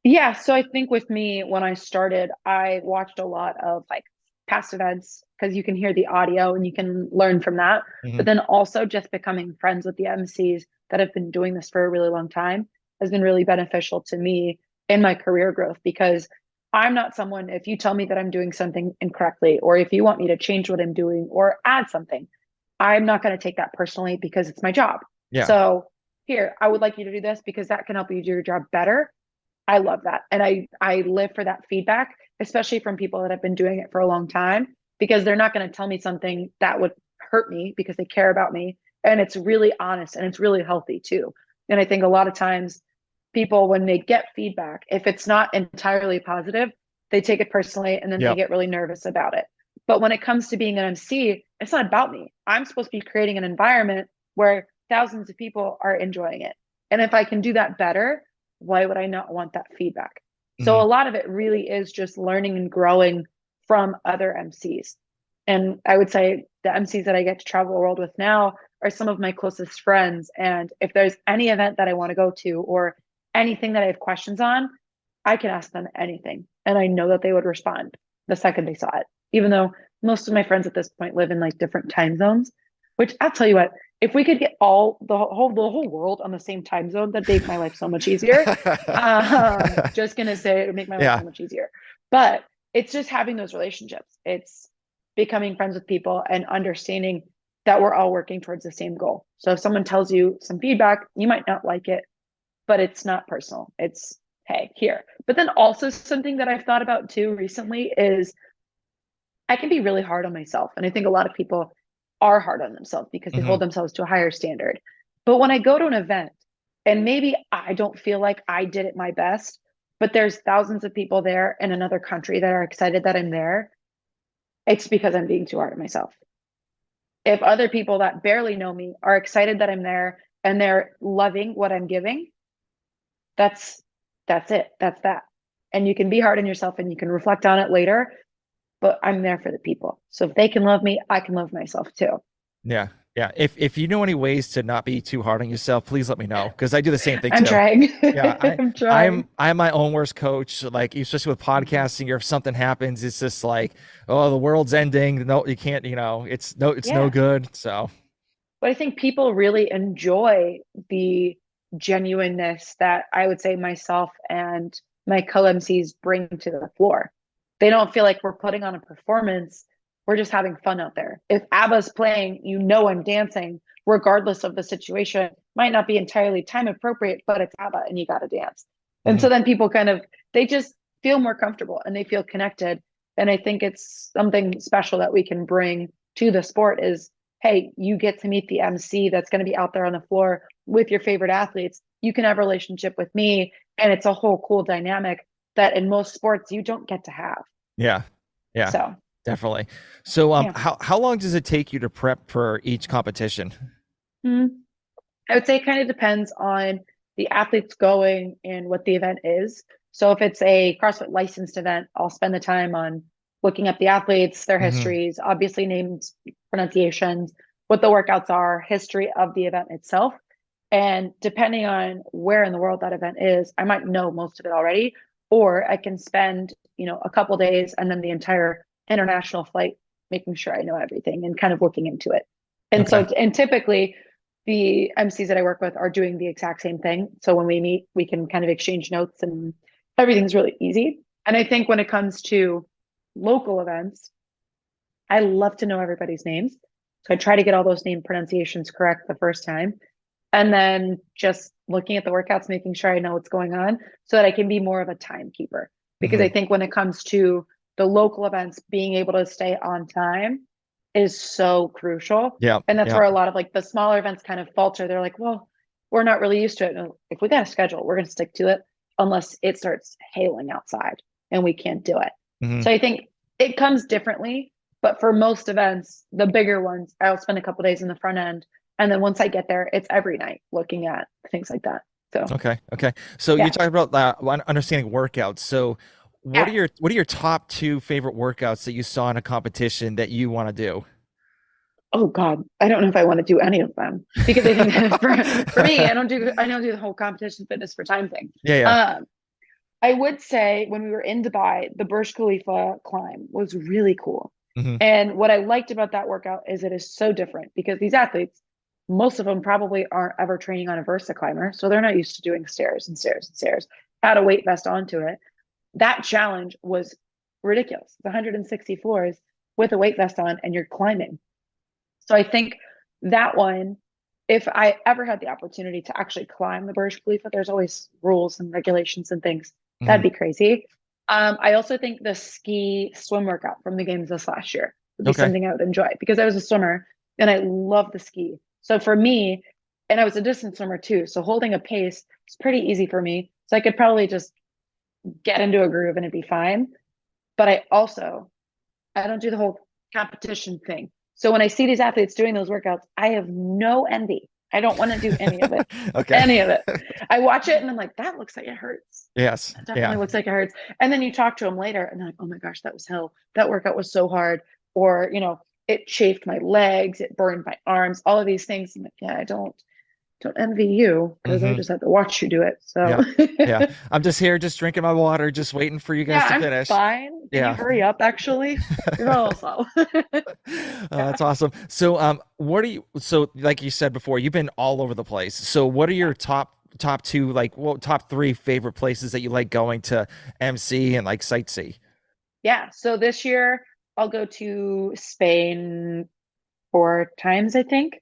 Yeah, so I think with me when I started, I watched a lot of like past events because you can hear the audio and you can learn from that. But Hmm. then also just becoming friends with the MCs that have been doing this for a really long time has been really beneficial to me in my career growth because I'm not someone, if you tell me that I'm doing something incorrectly, or if you want me to change what I'm doing or add something, I'm not going to take that personally because it's my job. Yeah. So here, I would like you to do this because that can help you do your job better. I love that. And I live for that feedback, especially from people that have been doing it for a long time, because they're not going to tell me something that would hurt me because they care about me. And it's really honest and it's really healthy too. And I think a lot of times people, when they get feedback, if it's not entirely positive, they take it personally and then they Yep. get really nervous about it. But when it comes to being an MC, it's not about me. I'm supposed to be creating an environment where thousands of people are enjoying it. And if I can do that better, why would I not want that feedback? So Hmm. a lot of it really is just learning and growing from other MCs. And I would say the MCs that I get to travel the world with now are some of my closest friends. And if there's any event that I want to go to or anything that I have questions on, I can ask them anything. And I know that they would respond the second they saw it, even though most of my friends at this point live in like different time zones, which I'll tell you what, if we could get all the whole world on the same time zone, that'd make my life so much easier. Just gonna say it would make my life Yeah. so much easier. But it's just having those relationships. It's becoming friends with people and understanding that we're all working towards the same goal. So if someone tells you some feedback, you might not like it, but it's not personal. It's, hey, here. But then also something that I've thought about too recently is I can be really hard on myself. And I think a lot of people are hard on themselves because they Hmm. hold themselves to a higher standard. But when I go to an event and maybe I don't feel like I did it my best, but there's thousands of people there in another country that are excited that I'm there, it's because I'm being too hard on myself. If other people that barely know me are excited that I'm there and they're loving what I'm giving, that's that's it. That's that. And you can be hard on yourself and you can reflect on it later, but I'm there for the people. So if they can love me, I can love myself too. Yeah. Yeah. If you know any ways to not be too hard on yourself, please let me know because I do the same thing I'm too. trying. Yeah, I'm trying. I'm my own worst coach. Like especially with podcasting, or if something happens, it's just like, oh, the world's ending. No, you can't. It's no Yeah. good. So But I think people really enjoy the genuineness that I would say myself and my co-MCs bring to the floor. They don't feel like we're putting on a performance. We're just having fun out there. If ABBA's playing, I'm dancing, regardless of the situation. Might not be entirely time appropriate, but it's ABBA and you got to dance. And mhm. so then people they just feel more comfortable and they feel connected. And I think it's something special that we can bring to the sport is hey, you get to meet the MC that's going to be out there on the floor with your favorite athletes. You can have a relationship with me, and it's a whole cool dynamic that in most sports you don't get to have. Yeah, yeah, So, definitely. So yeah, how long does it take you to prep for each competition? hmm. I would say it kind of depends on the athletes going and what the event is. So, if it's a CrossFit licensed event, I'll spend the time on looking up the athletes, their Hmm. histories, obviously names, pronunciations, what the workouts are, history of the event itself. And depending on where in the world that event is, I might know most of it already, or I can spend, a couple days and then the entire international flight making sure I know everything and kind of looking into it. And so, Okay. and typically the MCs that I work with are doing the exact same thing. So when we meet, we can kind of exchange notes and everything's really easy. And I think when it comes to local events, I love to know everybody's names. So I try to get all those name pronunciations correct the first time. And then just looking at the workouts, making sure I know what's going on so that I can be more of a timekeeper. Because I Hmm. think when it comes to the local events, being able to stay on time is so crucial. Yeah. And that's Yeah. where a lot of like the smaller events kind of falter. They're like, well, we're not really used to it. And if we got a schedule, we're going to stick to it unless it starts hailing outside and we can't do it. Hmm. So I think it comes differently. But for most events, the bigger ones, I'll spend a couple days in the front end. And then once I get there, it's every night looking at things like that. So Okay. Okay. So you yeah. talked about understanding workouts. So Yeah. what are your top two favorite workouts that you saw in a competition that you want to do? Oh God. I don't know if I want to do any of them because I think that for me, I don't do the whole competition fitness for time thing. Yeah. Yeah. Um, I would say when we were in Dubai, the Burj Khalifa climb was really cool. Hmm. And what I liked about that workout is it is so different because these athletes, most of them probably aren't ever training on a Versa climber. So they're not used to doing stairs and stairs and stairs, add a weight vest onto it. That challenge was ridiculous. It's 160 floors with a weight vest on and you're climbing. So I think that one, if I ever had the opportunity to actually climb the Burj Khalifa, there's always rules and regulations and things. Hmm. That'd be crazy. I also think the ski swim workout from the games this last year would be Okay. something I would enjoy because I was a swimmer and I love the ski. So for me, and I was a distance swimmer too, so holding a pace is pretty easy for me. So I could probably just get into a groove and it'd be fine. But I don't do the whole competition thing. So when I see these athletes doing those workouts, I have no envy. I don't want to do any of it. Okay. Any of it. I watch it and I'm like, that looks like it hurts. Yes. That Yeah. definitely looks like it hurts. And then you talk to them later and they're like, oh my gosh, that was hell. That workout was so hard. Or, it chafed my legs, it burned my arms, all of these things. I'm like, yeah, I don't envy you because I Hmm. just have to watch you do it. So Yeah. Yeah. I'm just here, just drinking my water, just waiting for you guys yeah, to I'm finish. fine. Can you Yeah. hurry up actually? You're all slow. Yeah. That's awesome. So, what are you, so like you said before, you've been all over the place. So what are Yeah. your top two, like, well, top three favorite places that you like going to MC and like sightsee? Yeah. So this year I'll go to Spain 4 times, I think.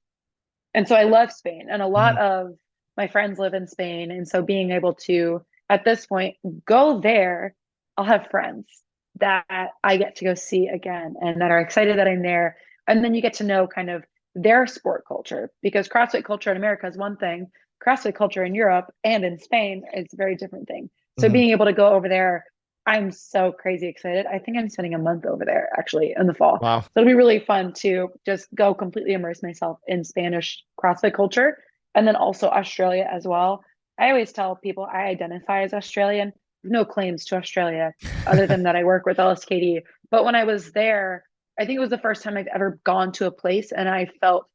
And so I love Spain, and a lot Hmm. of my friends live in Spain. And so being able to, at this point, go there, I'll have friends that I get to go see again and that are excited that I'm there. And then you get to know kind of their sport culture because CrossFit culture in America is one thing, CrossFit culture in Europe and in Spain is a very different thing. So Hmm. being able to go over there, I'm so crazy excited. I think I'm spending a month over there actually in the fall. Wow. So it'll be really fun to just go completely immerse myself in Spanish CrossFit culture and then also Australia as well. I always tell people I identify as Australian, no claims to Australia other than that I work with LSKD. But when I was there, I think it was the first time I've ever gone to a place and I felt,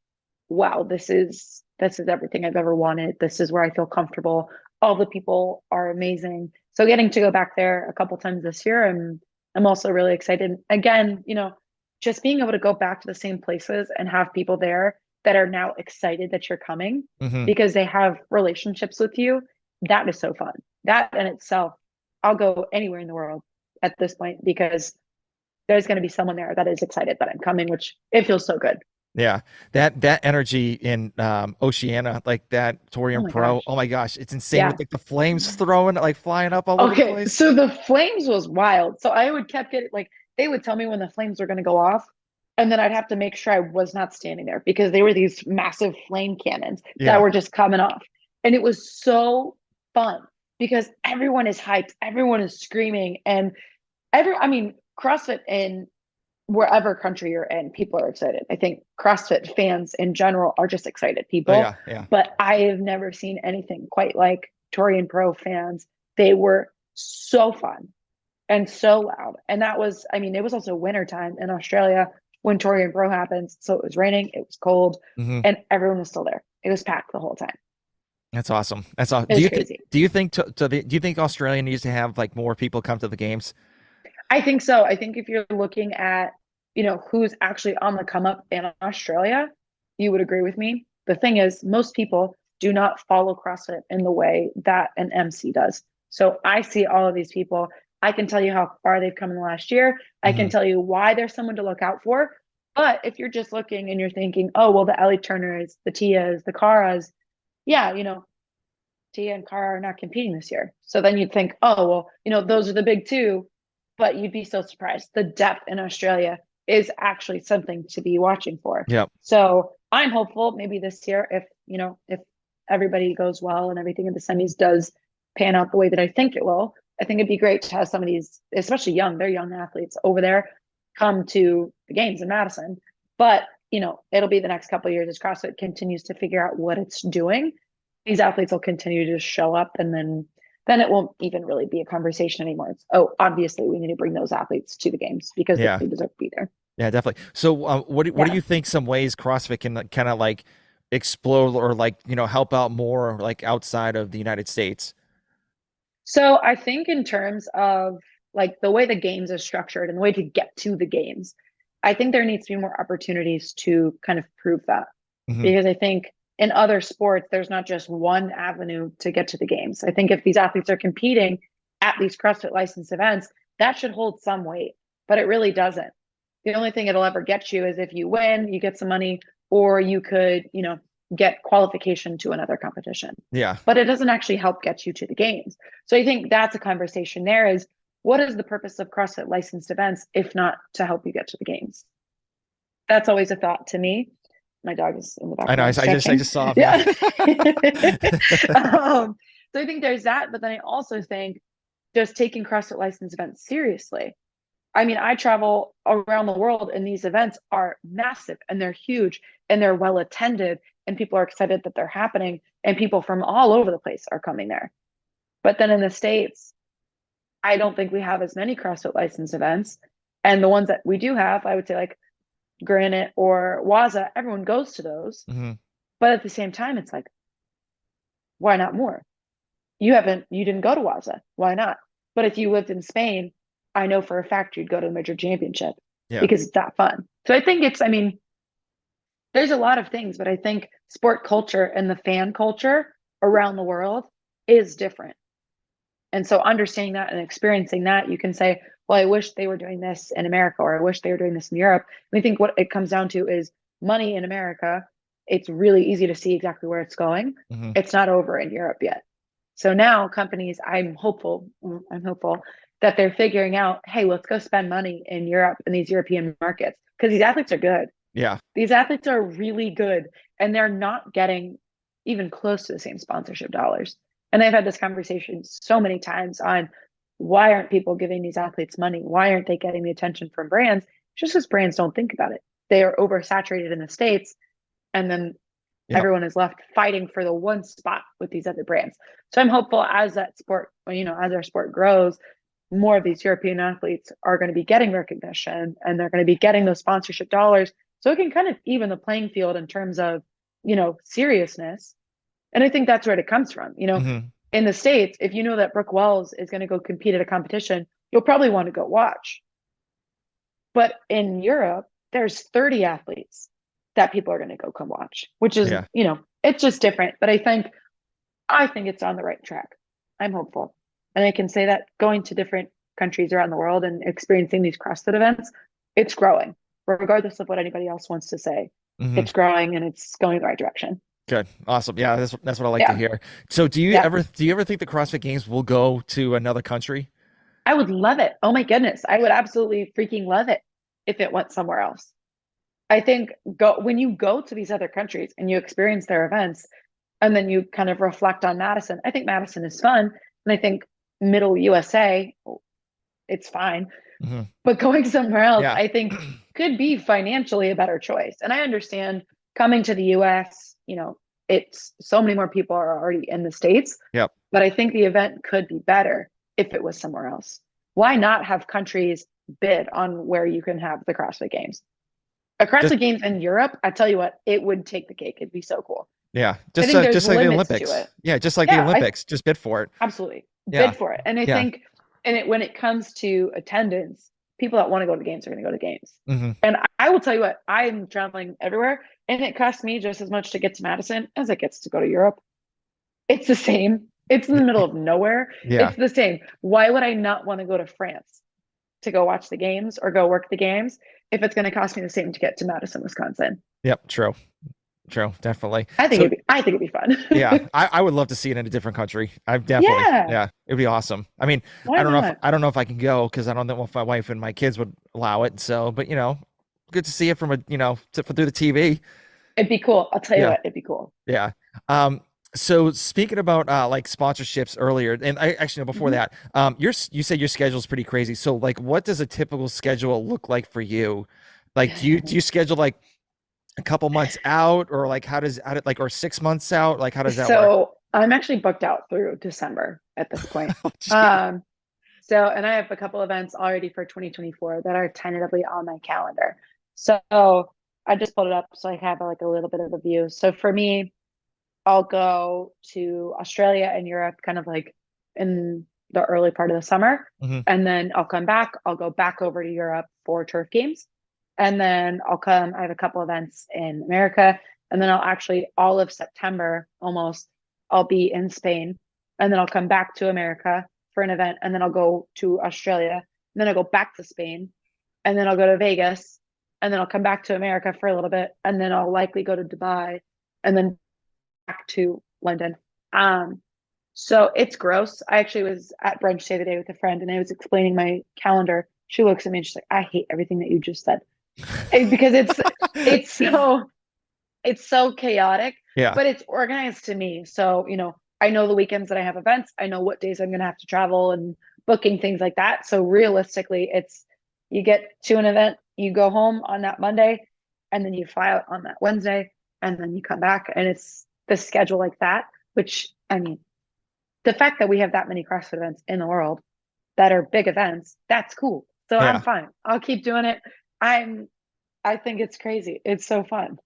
wow, this is everything I've ever wanted. This is where I feel comfortable. All the people are amazing. So getting to go back there a couple times this year, I'm also really excited. Again, just being able to go back to the same places and have people there that are now excited that you're coming Hmm. because they have relationships with you, that is so fun. That in itself, I'll go anywhere in the world at this point because there's going to be someone there that is excited that I'm coming, which it feels so good. Yeah, that energy in Oceania, like that Oh Torian my Pro. gosh. Oh my gosh, it's insane with Yeah. like the flames throwing, like flying up all over the Okay, place. so the flames was wild. So I would kept getting like they would tell me when the flames were going to go off, and then I'd have to make sure I was not standing there because they were these massive flame cannons that Yeah. were just coming off, and it was so fun because everyone is hyped, everyone is screaming, and I mean, CrossFit in wherever country you're in, people are excited. I think CrossFit fans in general are just excited Oh people, yeah, yeah. but I have never seen anything quite like Torian Pro fans. They were so fun. and so loud. And that was, I mean, it was also wintertime in Australia when Torian Pro happens. So it was raining, it was cold, Hmm. and everyone was still there. It was packed the whole time. That's awesome. That's awesome. It was crazy. Do you think do you think Australia needs to have like more people come to the games? I think so. I think if you're looking at, who's actually on the come up in Australia, you would agree with me. The thing is, most people do not follow CrossFit in the way that an MC does. So I see all of these people. I can tell you how far they've come in the last year. I can Hmm. tell you why there's someone to look out for. But if you're just looking and you're thinking, oh, well, the Ellie Turners, the Tias, the Karas, yeah, Tia and Kara are not competing this year. So then you'd think, oh, well, those are the big two, but you'd be so surprised. The depth in Australia is actually something to be watching for. Yep. So I'm hopeful maybe this year, if everybody goes well and everything in the semis does pan out the way that I think it will, I think it'd be great to have some of these, especially they're young athletes over there, come to the games in Madison. But, it'll be the next couple of years as CrossFit continues to figure out what it's doing. These athletes will continue to show up, and then it won't even really be a conversation anymore. It's, oh, obviously we need to bring those athletes to the games because Yeah. they deserve to be there. Yeah, definitely. So, what do Yeah. you think some ways CrossFit can kind of like explode or like help out more like outside of the United States? So I think in terms of like the way the games are structured and the way to get to the games, I think there needs to be more opportunities to kind of prove that. Hmm. Because I think in other sports, there's not just one avenue to get to the games. I think if these athletes are competing at these CrossFit licensed events, that should hold some weight, but it really doesn't. The only thing it'll ever get you is if you win, you get some money, or you could, get qualification to another competition. Yeah. But it doesn't actually help get you to the games. So I think that's a conversation there is what is the purpose of CrossFit licensed events if not to help you get to the games? That's always a thought to me. My dog is in the I know. background I stretching. just saw him. Yeah. Yeah. So I think there's that, but then I also think just taking CrossFit license events seriously. I mean, I travel around the world and these events are massive and they're huge and they're well attended and people are excited that they're happening and people from all over the place are coming there. But then in the States, I don't think we have as many CrossFit license events. And the ones that we do have, I would say like Granite or Waza, everyone goes to those. Hmm. But at the same time, it's like, why not more? You didn't go to Waza. Why not? But if you lived in Spain, I know for a fact you'd go to the major championship Yeah. because it's that fun. So I think I mean, there's a lot of things, but I think sport culture and the fan culture around the world is different. And so understanding that and experiencing that, you can say, well, I wish they were doing this in America, or I wish they were doing this in Europe. And I think what it comes down to is money in America. It's really easy to see exactly where it's going. Hmm. It's not over in Europe yet. So now companies, I'm hopeful that they're figuring out, hey, let's go spend money in Europe in these European markets because these athletes are good. Yeah. These athletes are really good and they're not getting even close to the same sponsorship dollars. And I've had this conversation so many times on why aren't people giving these athletes money? Why aren't they getting the attention from brands? Just because brands don't think about it. They are oversaturated in the States and then Yeah. everyone is left fighting for the one spot with these other brands. So I'm hopeful as that sport, as our sport grows, more of these European athletes are going to be getting recognition and they're going to be getting those sponsorship dollars. So it can kind of even the playing field in terms of, seriousness. And I think that's where it comes from. Hmm. In the States, if you know that Brooke Wells is going to go compete at a competition, you'll probably want to go watch. But in Europe, there's 30 athletes that people are going to go come watch, which is, Yeah. it's just different. But I think it's on the right track. I'm hopeful. And I can say that going to different countries around the world and experiencing these CrossFit events, it's growing, regardless of what anybody else wants to say. Hmm. It's growing and it's going the right direction. Good. Awesome. Yeah, that's what I like to Yeah. hear. So, Yeah. do you ever think the CrossFit Games will go to another country? I would love it. Oh my goodness. I would absolutely freaking love it if it went somewhere else. I think when you go to these other countries and you experience their events and then you kind of reflect on Madison, I think Madison is fun. And I think middle USA, it's fine. Hmm. But going somewhere else, Yeah. I think could be financially a better choice. And I understand coming to the US, it's so many more people are already in the States, Yep. but I think the event could be better if it was somewhere else. why not have countries bid on where you can have the CrossFit Games? A Just CrossFit Games in Europe, I tell you what, it would take the cake. It'd be so cool. yeah, I think there's just like the limits to Olympics. it. Yeah, just like the Yeah, I Olympics. Just bid for it. absolutely Yeah, bid for it. And I yeah. think, and it when it comes to attendance, people that want to go to games are going to go to games. Hmm. And I will tell you what, I'm traveling everywhere, and it costs me just as much to get to Madison as it gets to go to Europe. It's the same. It's in the middle of nowhere. Yeah. It's the same. Why would I not want to go to France to go watch the games or go work the games if it's going to cost me the same to get to Madison, Wisconsin? Yep. True. True. Definitely. I So think it'd be fun. yeah, I would love to see it in a different country. I definitely, Yeah, yeah, it'd be awesome. I mean, why not? I don't know if I can go because I don't know if my wife and my kids would allow it. So, but good to see it from a through the TV. It'd be cool. I'll tell you Yeah, what, it'd be cool. yeah. So speaking about like sponsorships earlier, and I actually know before Mhm. that, you said your schedule is pretty crazy. So like, what does a typical schedule look like for you? Like, do you schedule like a couple months out, or like like, or 6 months out? Like, how does that work? So I'm actually booked out through December at this point. Oh, gee. Um, so, and I have a couple events already for 2024 that are tentatively on my calendar. So I just pulled it up so I have like a little bit of a view. So for me, I'll go to Australia and Europe kind of like in the early part of the summer. Hmm. And then I'll come back. I'll go back over to Europe for turf games. And then I have a couple events in America. And then I'll actually, all of September almost, I'll be in Spain. And then I'll come back to America for an event. And then I'll go to Australia. And then I'll go back to Spain. And then I'll go to Vegas. And then I'll come back to America for a little bit. And then I'll likely go to Dubai. And then back to London. Um, so it's gross. I actually was at brunch the other day with a friend and I was explaining my calendar. She looks at me and she's like, I hate everything that you just said. Because it's so it's so chaotic, Yeah. but it's organized to me. So, I know the weekends that I have events, I know what days I'm gonna have to travel and booking things like that. So realistically, it's you get to an event, you go home on that Monday, and then you fly out on that Wednesday, and then you come back, and it's the schedule like that, which I mean, the fact that we have that many CrossFit events in the world that are big events, that's cool. So I'm Yeah. fine. I'll keep doing it. I think it's crazy. It's so fun.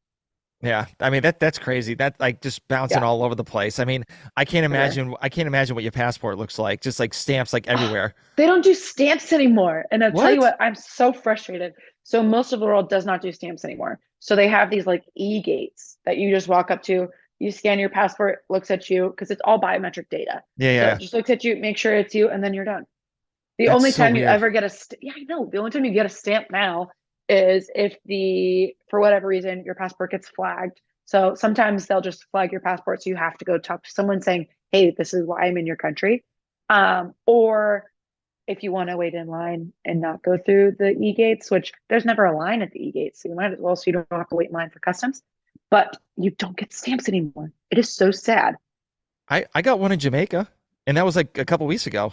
Yeah. I mean that's crazy. That like just bouncing Yeah, all over the place. I mean, everywhere. I can't imagine what your passport looks like. Just like stamps like Oh, everywhere. they don't do stamps anymore. And I'll tell you What? what, I'm so frustrated. So most of the world does not do stamps anymore. So they have these like e-gates that you just walk up to, you scan your passport, looks at you, because it's all biometric data. Yeah, So yeah. it just looks at you, make sure it's you, and then you're done. The That's only so time you weird. ever get yeah, I know. The only time you get a stamp now is if for whatever reason, your passport gets flagged. So sometimes they'll just flag your passport. So you have to go talk to someone saying, hey, this is why I'm in your country. Or if you want to wait in line and not go through the e-gates, which there's never a line at the e-gates. So you might as well, so you don't have to wait in line for customs, but you don't get stamps anymore. It is so sad. I got one in Jamaica, and that was like a couple weeks ago.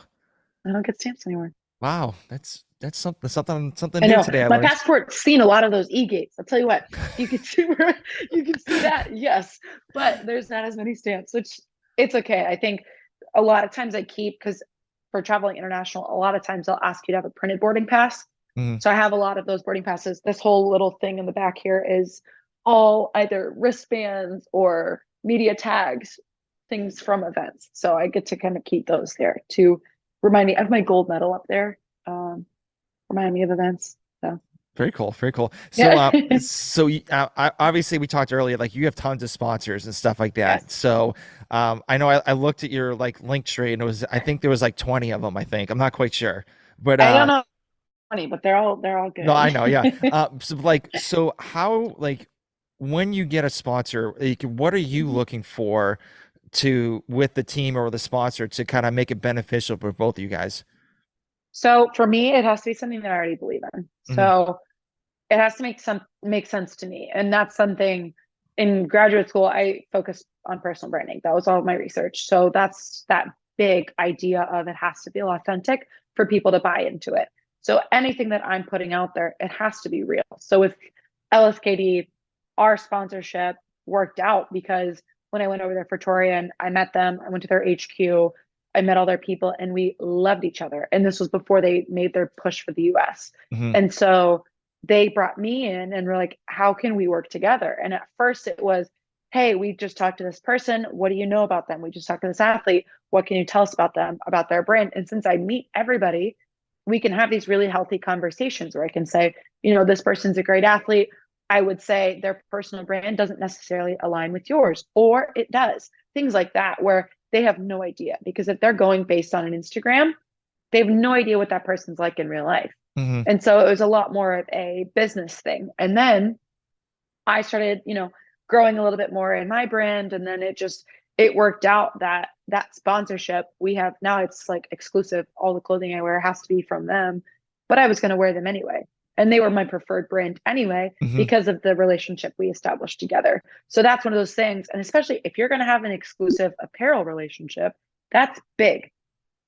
I don't get stamps anymore. Wow, that's something I new know today I my learned. passport's seen a lot of those e-gates. I'll tell you what, you can see where you can see that, yes, but there's not as many stamps, which it's okay. I think a lot of times I keep because for traveling international, a lot of times they'll ask you to have a printed boarding pass. Hmm. So I have a lot of those boarding passes. This whole little thing in the back here is all either wristbands or media tags, things from events. So I get to kind of keep those there to remind me. I have my gold medal up there. Remind me of events. So Very cool, very cool. So, yeah. obviously we talked earlier, like you have tons of sponsors and stuff like that. Yes. So, I know I looked at your like link tree and I think there was like 20 of them. I think I'm not quite sure, but I don't know funny, but they're all no, I good. know, yeah. So how like when you get a sponsor, like, what are you looking for to with the team or the sponsor to kind of make it beneficial for both of you guys? So for me, it has to be something that I already believe in. Hmm. So it has to make sense to me. And that's something in graduate school, I focused on personal branding. That was all of my research. So that's that big idea of it has to be authentic for people to buy into it. So anything that I'm putting out there, it has to be real. So with LSKD, our sponsorship worked out because when I went over there for Torian, I met them. I went to their HQ. I met all their people and we loved each other. And this was before they made their push for the US. Hmm. And so they brought me in and were like, how can we work together? And at first it was, hey, we just talked to this person. What do you know about them? We just talked to this athlete. What can you tell us about them, about their brand? And since I meet everybody, we can have these really healthy conversations where I can say, this person's a great athlete. I would say their personal brand doesn't necessarily align with yours, or it does. Things like that, where they have no idea. Because if they're going based on an Instagram, they have no idea what that person's like in real life. Hmm. And so it was a lot more of a business thing. And then I started, growing a little bit more in my brand. And then it worked out that that sponsorship we have now, it's like exclusive. All the clothing I wear has to be from them, but I was going to wear them anyway. And they were my preferred brand anyway, Hmm. because of the relationship we established together. So that's one of those things. And especially if you're going to have an exclusive apparel relationship, that's big.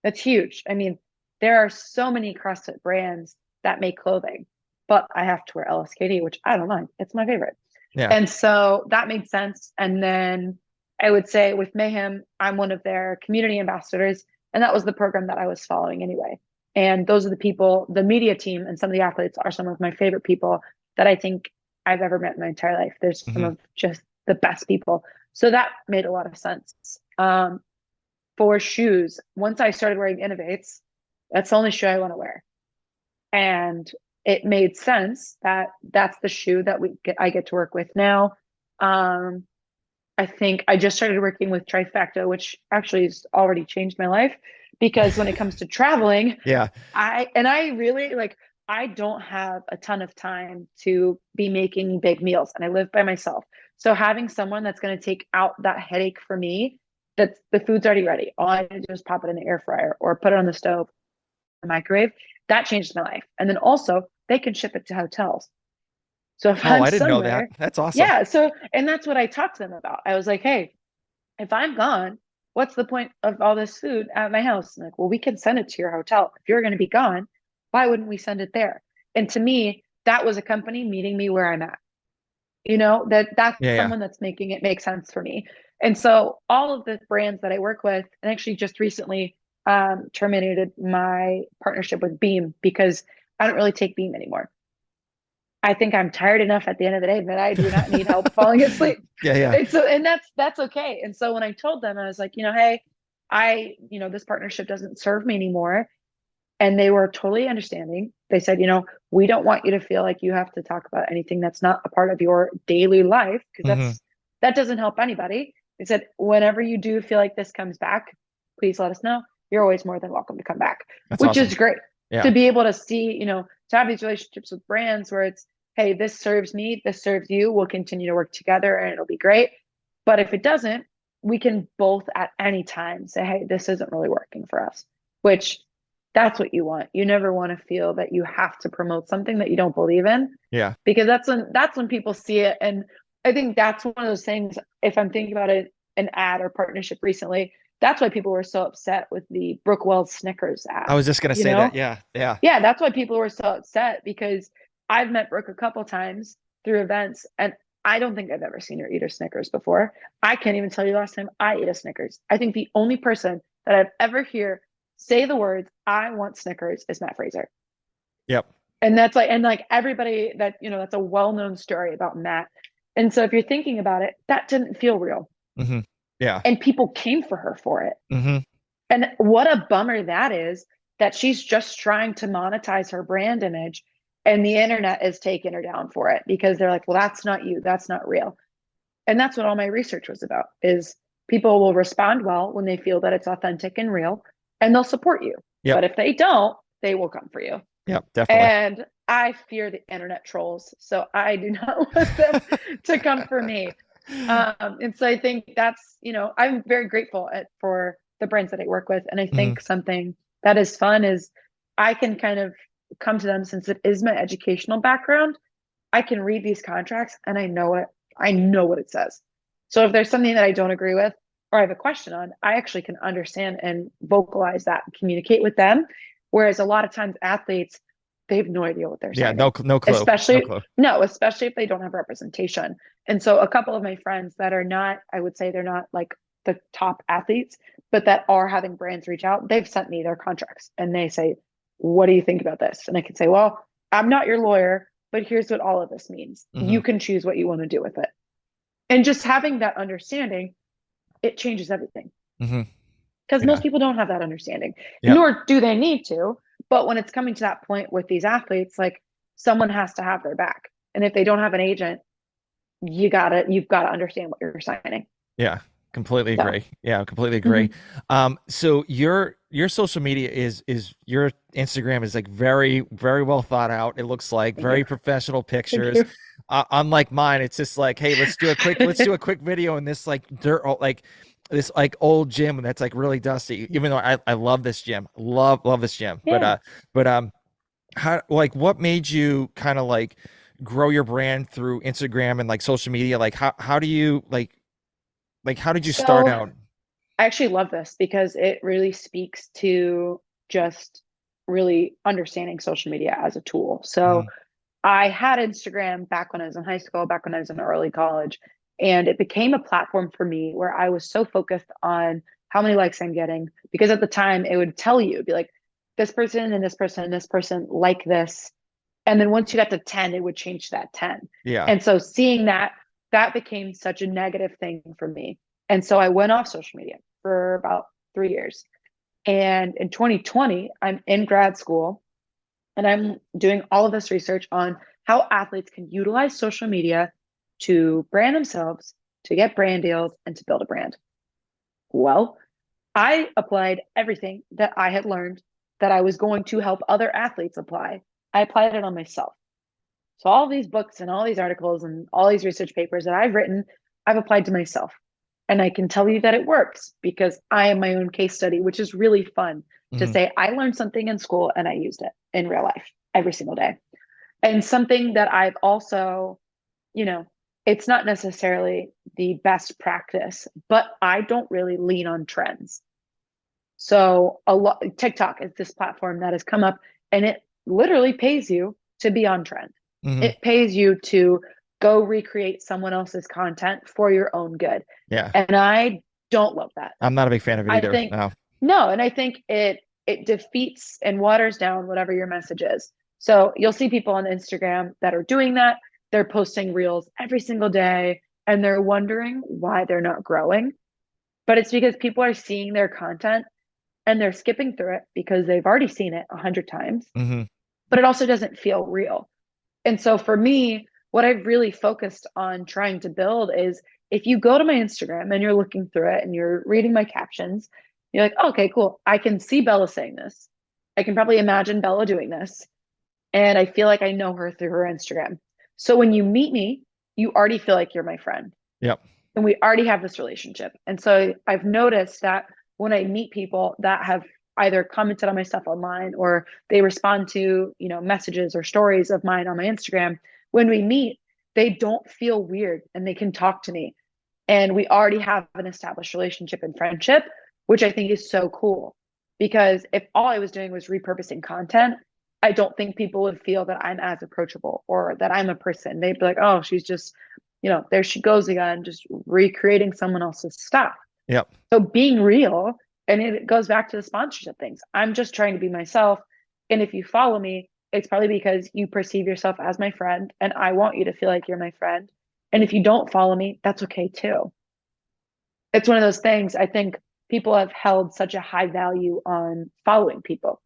That's huge. I mean, there are so many CrossFit brands that make clothing, but I have to wear LSKD, which I don't mind. It's my favorite. Yeah. And so that made sense. And then I would say with Mayhem, I'm one of their community ambassadors. And that was the program that I was following anyway. And those are the people, the media team and some of the athletes are some of my favorite people that I think I've ever met in my entire life. There's some Hmm. of just the best people. So that made a lot of sense. For shoes, once I started wearing Innovates, that's the only shoe I want to wear. And it made sense that that's the shoe that I get to work with now. Um, I think I just started working with Trifecta, which actually has already changed my life, because when it comes to traveling, Yeah. I really like, I don't have a ton of time to be making big meals and I live by myself. So having someone that's going to take out that headache for me, that the food's already ready. All I do is pop it in the air fryer or put it on the stove, the microwave. That changed my life. And then also they can ship it to hotels. So if Oh, I'm I didn't know that. somewhere, That's awesome. yeah. So, and that's what I talked to them about. I was like, hey, if I'm gone, what's the point of all this food at my house? And like, well, we can send it to your hotel. If you're going to be gone, why wouldn't we send it there? And to me, that was a company meeting me where I'm at. That's Yeah. Yeah. someone that's making it make sense for me. And so all of the brands that I work with, and actually just recently terminated my partnership with Beam because I don't really take Beam anymore. I think I'm tired enough at the end of the day that I do not need help falling asleep. Yeah. Yeah. And that's okay. And so when I told them, I was like, hey, this partnership doesn't serve me anymore. And they were totally understanding. They said, we don't want you to feel like you have to talk about anything that's not a part of your daily life, because Hmm. that doesn't help anybody. They said, whenever you do feel like this comes back, please let us know. You're always more than welcome to come back, That's which awesome. is great to Yeah. be able to see, to have these relationships with brands where it's, hey, this serves me, this serves you. We'll continue to work together and it'll be great. But if it doesn't, we can both at any time say, hey, this isn't really working for us, which that's what you want. You never want to feel that you have to promote something that you don't believe in, Yeah. because that's when people see it. And I think that's one of those things, if I'm thinking about it, an ad or partnership recently, that's why people were so upset with the Brooke Wells Snickers I ad, was just gonna you say that. know? Yeah. Yeah. Yeah, that's why people were so upset, because I've met Brooke a couple times through events and I don't think I've ever seen her eat a Snickers before. I can't even tell you last time I ate a Snickers. I think the only person that I've ever hear say the words "I want Snickers" is Matt Fraser. Yep. And that's like everybody that, that's a well-known story about Matt. And so if you're thinking about it, that didn't feel real. Hmm. Yeah. And people came for her for it. Hmm. And what a bummer that is, that she's just trying to monetize her brand image and the internet is taking her down for it, because they're like, well, that's not you. That's not real. And that's what all my research was about, is people will respond well when they feel that it's authentic and real, and they'll support you. But Yep. if they don't, they will come for you. Yep. Definitely. And I fear the internet trolls. So I do not want them to come for me. And so I think that's, I'm very grateful for the brands that I work with. And I Hmm. think something that is fun is I can kind of come to them, since it is my educational background. I can read these contracts and I know what it says. So if there's something that I don't agree with or I have a question on, I actually can understand and vocalize that and communicate with them. Whereas a lot of times athletes, they have no idea what they're Yeah. No. signing, No clue. No especially clue. no, especially if they don't have representation. And so a couple of my friends that are not, I would say they're not like the top athletes, but that are having brands reach out, they've sent me their contracts and they say, what do you think about this? And I can say, well, I'm not your lawyer, but here's what all of this means. Hmm. You can choose what you want to do with it. And just having that understanding, it changes everything Hmm. because most Yeah. people don't have that understanding, Yep. nor do they need to. But when it's coming to that point with these athletes, like someone has to have their back. And if they don't have an agent, you've got to understand what you're signing. Yeah. Completely So, agree. Yeah, completely agree. mhm. So your social media is your Instagram is like very well thought out. It looks like Thank you. very professional Thank pictures. you. Unlike mine, it's just like, hey, let's do a quick video in this like dirt, like this like old gym that's like really dusty. Even though I love this gym, love this gym, Yeah. but how like what made you kind of like grow your brand through Instagram and like social media? Like how do you like how did you start So out? I actually love this because it really speaks to just really understanding social media as a tool. So Hmm. I had Instagram back when I was in high school, back when I was in early college, and it became a platform for me where I was so focused on how many likes I'm getting because at the time it would tell you, it'd be like this person and this person and this person like this. And then once you got to 10, it would change to that 10. Yeah. And so seeing that, that became such a negative thing for me. And so I went off social media for about 3 years. And in 2020, I'm in grad school and I'm doing all of this research on how athletes can utilize social media to brand themselves, to get brand deals, and to build a brand. Well, I applied everything that I had learned that I was going to help other athletes apply. I applied it on myself. So all these books and all these articles and all these research papers that I've written, I've applied to myself. And I can tell you that it works because I am my own case study, which is really fun to Hmm. say I learned something in school and I used it in real life every single day. And something that I've also, you know, it's not necessarily the best practice, but I don't really lean on trends. So a lot TikTok is this platform that has come up and it literally pays you to be on trend. Hmm. It pays you to go recreate someone else's content for your own good. Yeah. And I don't love that. I'm not a big fan of it I either. think No. no, and I think it defeats and waters down whatever your message is. So you'll see people on Instagram that are doing that. They're posting reels every single day and they're wondering why they're not growing. But it's because people are seeing their content and they're skipping through it because they've already seen it 100 times, Hmm. but it also doesn't feel real. And so for me, what I've really focused on trying to build is if you go to my Instagram and you're looking through it and you're reading my captions, you're like, oh, okay, cool. I can see Bella saying this. I can probably imagine Bella doing this. And I feel like I know her through her Instagram. So when you meet me, you already feel like you're my friend Yep. and we already have this relationship. And so I've noticed that when I meet people that have either commented on my stuff online or they respond to, messages or stories of mine on my Instagram, when we meet, they don't feel weird and they can talk to me. And we already have an established relationship and friendship, which I think is so cool. Because if all I was doing was repurposing content, I don't think people would feel that I'm as approachable or that I'm a person. They'd be like, oh, she's just, there she goes again, just recreating someone else's stuff. Yep. So being real, and it goes back to the sponsorship things. I'm just trying to be myself. And if you follow me, it's probably because you perceive yourself as my friend, and I want you to feel like you're my friend. And if you don't follow me, that's okay too. It's one of those things I think people have held such a high value on following people.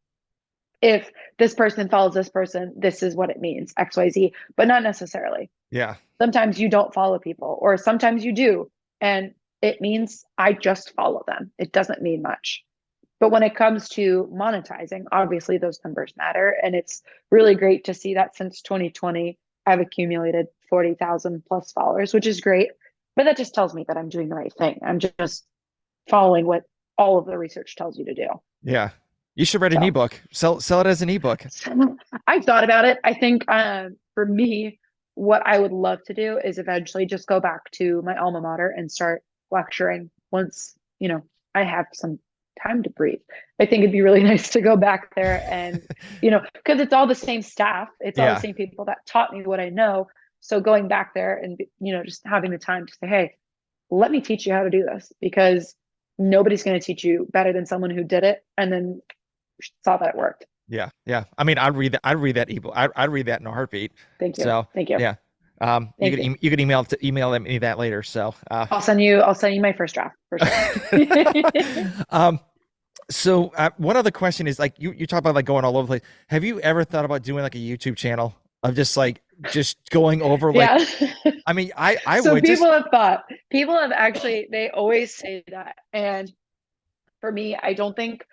If this person follows this person, this is what it means, XYZ, but not necessarily. Yeah. Sometimes you don't follow people, or sometimes you do. And it means I just follow them. It doesn't mean much. But when it comes to monetizing, obviously those numbers matter. And it's really great to see that since 2020, I've accumulated 40,000 plus followers, which is great. But that just tells me that I'm doing the right thing. I'm just following what all of the research tells you to do. Yeah. You should write an So, ebook. Sell it as an ebook. I've thought about it. I think for me, what I would love to do is eventually just go back to my alma mater and start lecturing once, I have some time to breathe. I think it'd be really nice to go back there and, because it's all the same staff, it's all the Yeah. same people that taught me what I know. So going back there and, just having the time to say, hey, let me teach you how to do this because nobody's going to teach you better than someone who did it and then saw that it worked. Yeah, yeah. I mean, I'd read that. I'd read that ebook. I'd read that in a heartbeat. Thank you. So Thank you. yeah, you Thank could you. you could email me that later. So I'll send you my first draft for sure. um, so one other question is like you talk about like going all over the place. Have you ever thought about doing like a YouTube channel of just going over like? Yeah. I mean, I So would just. people have actually, they always say that. And for me, I don't think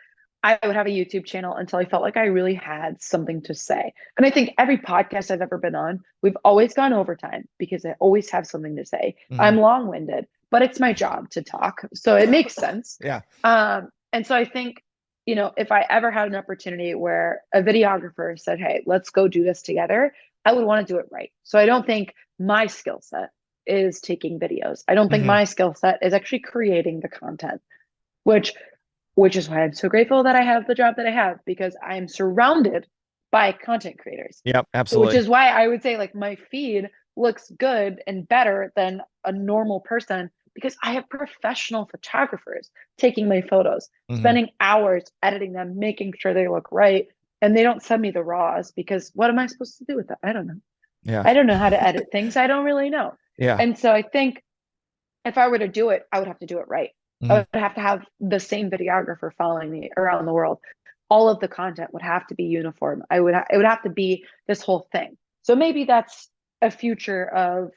I would have a YouTube channel until I felt like I really had something to say. And I think every podcast I've ever been on, we've always gone overtime because I always have something to say. Mhm. I'm long-winded, but it's my job to talk. So it makes sense. Yeah. And so I think, if I ever had an opportunity where a videographer said, hey, let's go do this together, I would want to do it right. So I don't think my skill set is taking videos. I don't think Hmm. my skill set is actually creating the content, which which is why I'm so grateful that I have the job that I have because I am surrounded by content creators. Yep. So, which Absolutely. is why I would say like my feed looks good and better than a normal person because I have professional photographers taking my photos, Hmm. spending hours editing them, making sure they look right. And they don't send me the raws because what am I supposed to do with that? I don't know. Yeah. I don't know how to edit things. I don't really know. Yeah. And so I think if I were to do it, I would have to do it right. I Hmm. would have to have the same videographer following me around the world. All of the content would have to be uniform. It would have to be this whole thing. So maybe that's a future of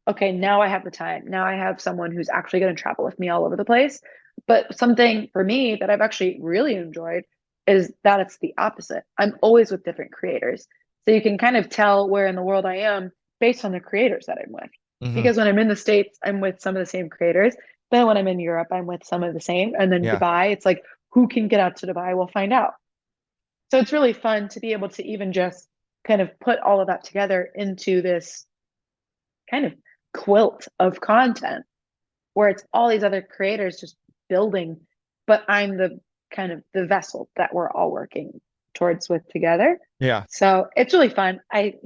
okay, now I have the time. Now I have someone who's actually going to travel with me all over the place. But something for me that I've actually really enjoyed is that it's the opposite. I'm always with different creators. So you can kind of tell where in the world I am based on the creators that I'm with. Hmm. Because when I'm in the States, I'm with some of the same creators. Then when I'm in Europe, I'm with some of the same. And then Yeah. Dubai, it's like, who can get out to Dubai? We'll find out. So it's really fun to be able to even just kind of put all of that together into this kind of quilt of content where it's all these other creators just building, but I'm the kind of the vessel that we're all working towards with together. Yeah. So it's really fun. It's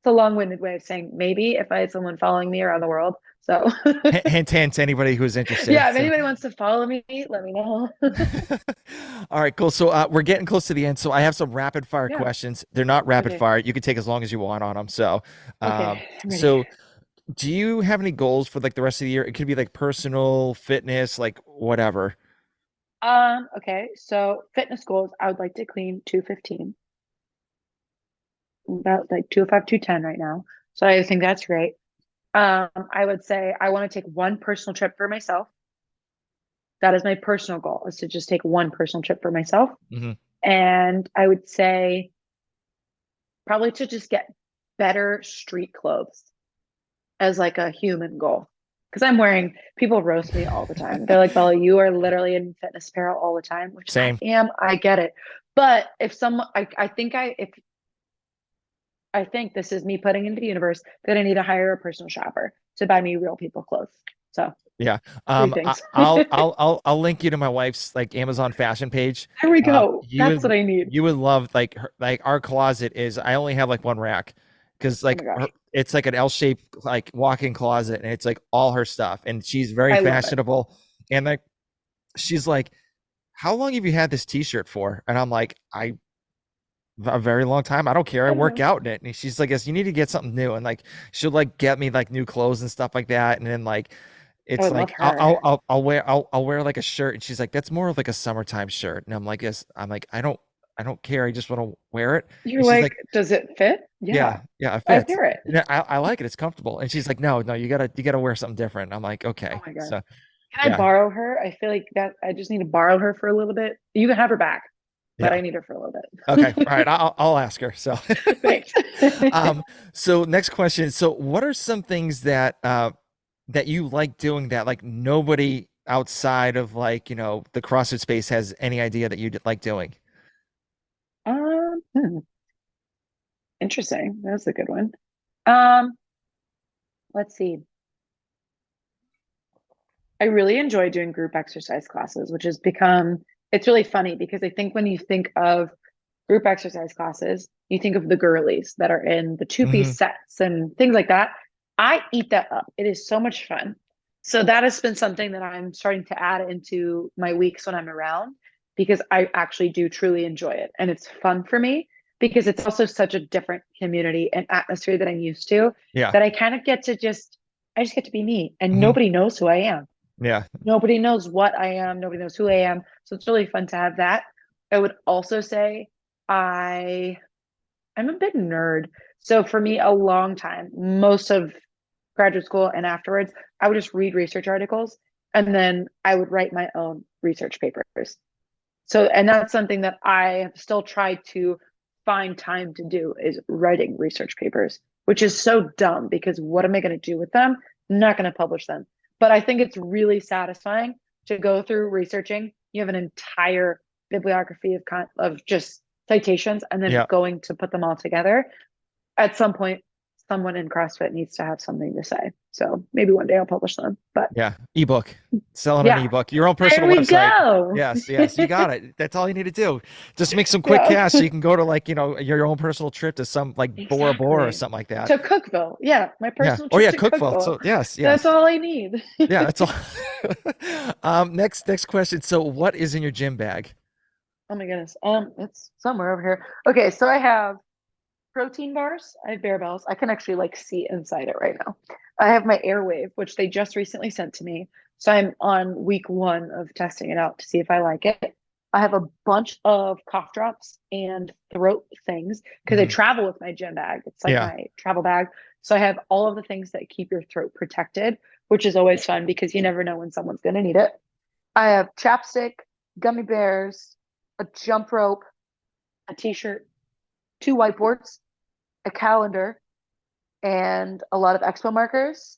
a long-winded way of saying maybe if I had someone following me around the world. So Hint, hint to anybody who's interested. yeah, if So. anybody wants to follow me, let me know. All right, cool. So we're getting close to the end. So I have some rapid fire Yeah. questions. They're not rapid Okay. fire. You can take as long as you want on them. So, Okay. um, I'm ready. so do you have any goals for like the rest of the year? It could be like personal, fitness, like whatever. Okay. So fitness goals, I would like to clean 215. I'm about like 205, 210 right now. So I think that's great. I would say I want to take one personal trip for myself. That is my personal goal, is to just take one personal trip for myself. Hmm. And I would say probably to just get better street clothes as like a human goal. Because people roast me all the time. They're like, Bella, you are literally in fitness apparel all the time, which I Same. am. I get it. But if someone, if I think this is me putting into the universe that I need to hire a personal shopper to buy me real people clothes. So Yeah. three I, things. I'll link you to my wife's like Amazon fashion page. There we go. You That's what would I need. you would love like like our closet is. I only have like one rack because Oh my gosh. it's like an L-shaped like walk-in closet and it's like all her stuff and she's very I love it. fashionable and like she's like, how long have you had this T-shirt for? And I'm like, a very long time. I don't care. I I work know. out in it. And she's like, yes, you need to get something new. And like, she'll like get me like new clothes and stuff like that. And then like, I it's would love like her. I'll wear like a shirt. And she's like, that's more of like a summertime shirt. And I'm like, yes. I'm like, I don't care. I just want to wear it. You're And she's like, like, does it fit? yeah, Yeah, yeah, it I fits. wear it. And I like it. It's comfortable. And she's like, no, you gotta wear something different. And I'm like, Oh okay. my gosh. So Can I yeah, borrow her? I feel like that I just need to borrow her for a little bit. You can have her back, but yeah. I need her for a little Okay. All right. bit. I'll ask her. So, Thanks. so next question. So what are some things that that you like doing that like nobody outside of like, the CrossFit space has any idea that you like doing? Um, hmm, Interesting. That's a good one. Um, let's see. I really enjoy doing group exercise classes, which has become, it's really funny because I think when you think of group exercise classes, you think of the girlies that are in the two Hmm. piece sets and things like that. I eat that up. It is so much fun. So that has been something that I'm starting to add into my weeks when I'm around because I actually do truly enjoy it. And it's fun for me because it's also such a different community and atmosphere that I'm used to Yeah. that I kind of get to I just get to be me and Hmm. nobody knows who I am. Yeah. Nobody knows what I am. Nobody knows who I am. So it's really fun to have that. I would also say I I'm a big nerd. So for me, a long time, most of graduate school and afterwards, I would just read research articles and then I would write my own research papers. So, and that's something that I have still tried to find time to do is writing research papers, which is so dumb because what am I going to do with them? I'm not going to publish them. But I think it's really satisfying to go through researching. You have an entire bibliography of just citations and then Yeah. going to put them all together. At some point, someone in CrossFit needs to have something to say. So maybe one day I'll publish them. But Yeah. Ebook. Selling an yeah, ebook. Your own there personal we website. go. Yes, yes. You got it. That's all you need to do. Just make some quick Yeah. cash so you can go to like, your own personal trip to some like Bora Bora or Exactly. something like that. To Cookville. Yeah, my Yeah. personal Oh trip yeah, to Cookville. Cookville. So yes, That's yes. all I need. Yeah, that's all. Next question. So what is in your gym bag? Oh my goodness. It's somewhere over here. Okay, so I have protein bars. I have bear bells. I can actually like see inside it right now. I have my Airwave, which they just recently sent to me. So I'm on week one of testing it out to see if I like it. I have a bunch of cough drops and throat things because I Hmm. travel with my gym bag. It's like Yeah. my travel bag. So I have all of the things that keep your throat protected, which is always fun because you never know when someone's going to need it. I have chapstick, gummy bears, a jump rope, a t-shirt, two whiteboards, a calendar, and a lot of expo markers.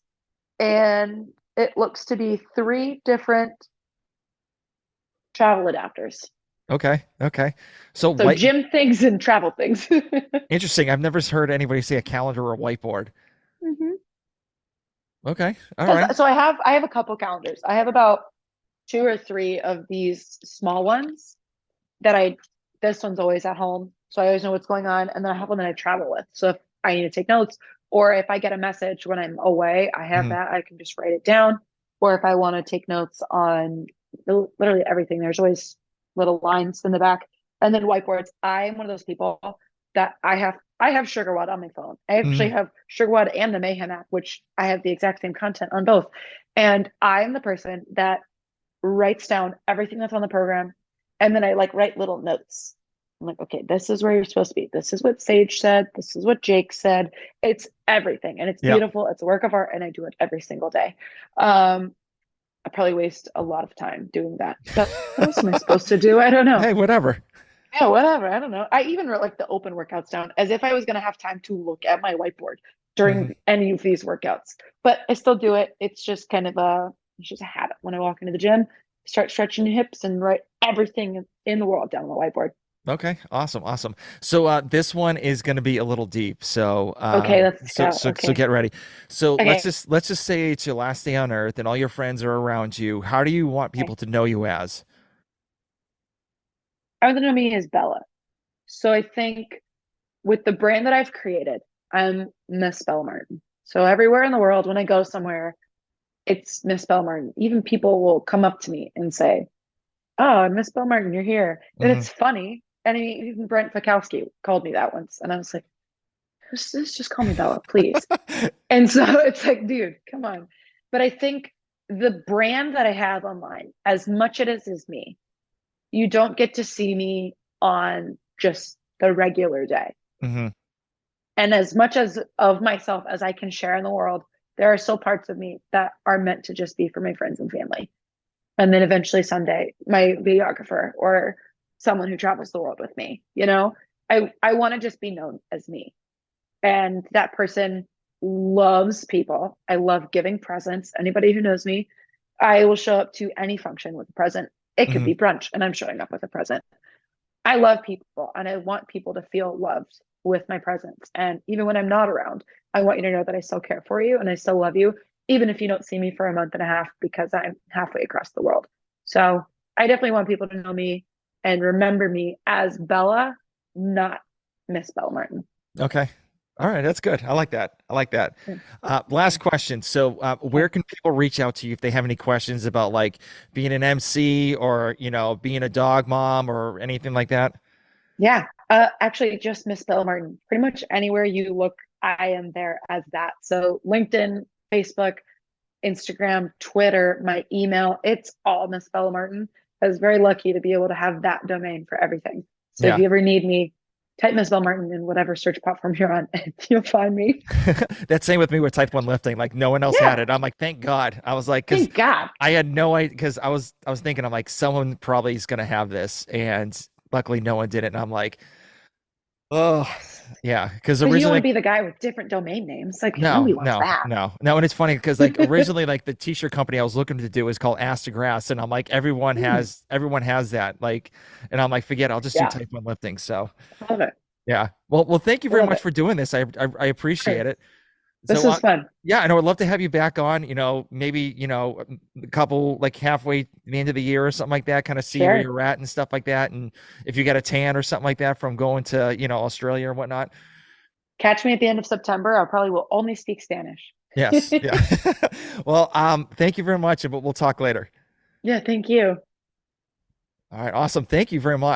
And it looks to be three different travel adapters. Okay. Okay. So So white gym things and travel things. interesting. I've never heard anybody say a calendar or a whiteboard. Mhm. Okay. All right. Because so I have a couple calendars. I have about two or three of these small ones that I this one's always at home. So I always know what's going on. And then I have one that I travel with. So if I need to take notes or if I get a message when I'm away, I have Hmm. that. I can just write it down. Or if I want to take notes on literally everything, there's always little lines in the back. And then whiteboards. I'm one of those people that I have SugarWOD on my phone. I actually Hmm. have SugarWOD and the Mayhem app, which I have the exact same content on both. And I'm the person that writes down everything that's on the program, and then I like write little notes. I'm like, okay, this is where you're supposed to be. This is what Sage said. This is what Jake said. It's everything, and it's Yeah. beautiful. It's a work of art, and I do it every single day. Um, I probably waste a lot of time doing that. But what else am I supposed to do? I don't know. Hey, whatever. Yeah, whatever. I don't know. I even wrote like the open workouts down as if I was going to have time to look at my whiteboard Hmm. during any of these workouts. But I still do it. It's just a habit. When I walk into the gym, start stretching your hips and write everything in the world down on the whiteboard. Okay, awesome, awesome. So this one is going to be a little deep. So Okay, let's go. so Okay. get ready. So Okay. let's just say it's your last day on Earth and all your friends are around you. How do you want Okay. people to know you as? I want to know me as Bella. So I think with the brand that I've created, I'm Miss Bella Martin. So everywhere in the world, when I go somewhere, it's Miss Bella Martin. Even people will come up to me and say, "Oh, Miss Bell Martin, you're here." And Hmm. it's funny. And even Brent Fikowski called me that once. And I was like, who's this? Just call me Bella, please. And so it's like, dude, come on. But I think the brand that I have online, as much it is me, you don't get to see me on just the regular day. Hmm. And as much as of myself as I can share in the world, there are still parts of me that are meant to just be for my friends and family. And then eventually someday my videographer or someone who travels the world with me, I want to just be known as me. And that person loves people. I love giving presents. Anybody who knows me, I will show up to any function with a present. It could Hmm. be brunch and I'm showing up with a present. I love people and I want people to feel loved with my presence. And even when I'm not around, I want you to know that I still care for you and I still love you, even if you don't see me for a month and a half because I'm halfway across the world. So I definitely want people to know me and remember me as Bella, not Miss Bella Martin. Okay. All right, that's good. I like that. I like that. Yeah. Last question. So, Okay. where can people reach out to you if they have any questions about like being an MC or, being a dog mom or anything like that? Yeah. Actually, just Miss Bella Martin. Pretty much anywhere you look, I am there as that. So LinkedIn, Facebook, Instagram, Twitter, my email, it's all Miss Bella Martin. I was very lucky to be able to have that domain for everything. So if Yeah. you ever need me, type Miss Bella Martin in whatever search platform you're on, and you'll find me. That same with me with type 1 lifting. Like no one else had Yeah. it. I'm like, thank God. I was like, because Thank God. I had no idea because I was thinking I'm like someone probably is gonna have this, and luckily no one did it. And I'm like, oh Yes. yeah, because Because you don't want originally to be the guy with different domain names. Like no, nobody wants no, that. no, no. And it's funny because like originally like the t-shirt company I was looking to do is called Ass to Grass, and I'm like Hmm. everyone has that like, and I'm like forget it, I'll just do Yeah. type 1 lifting. So I love it. yeah, well, thank you I very love much it. for doing this. I All appreciate right. it. This So is fun. yeah, and I would love to have you back on. Maybe a couple like halfway to the end of the year or something like that. Kind of see where Sure. you're at and stuff like that, and if you got a tan or something like that from going to Australia or whatnot. Catch me at the end of September. I probably will only speak Spanish. Yes, yeah. Well, thank you very much, and we'll talk later. Yeah, thank you. All right, awesome. Thank you very much.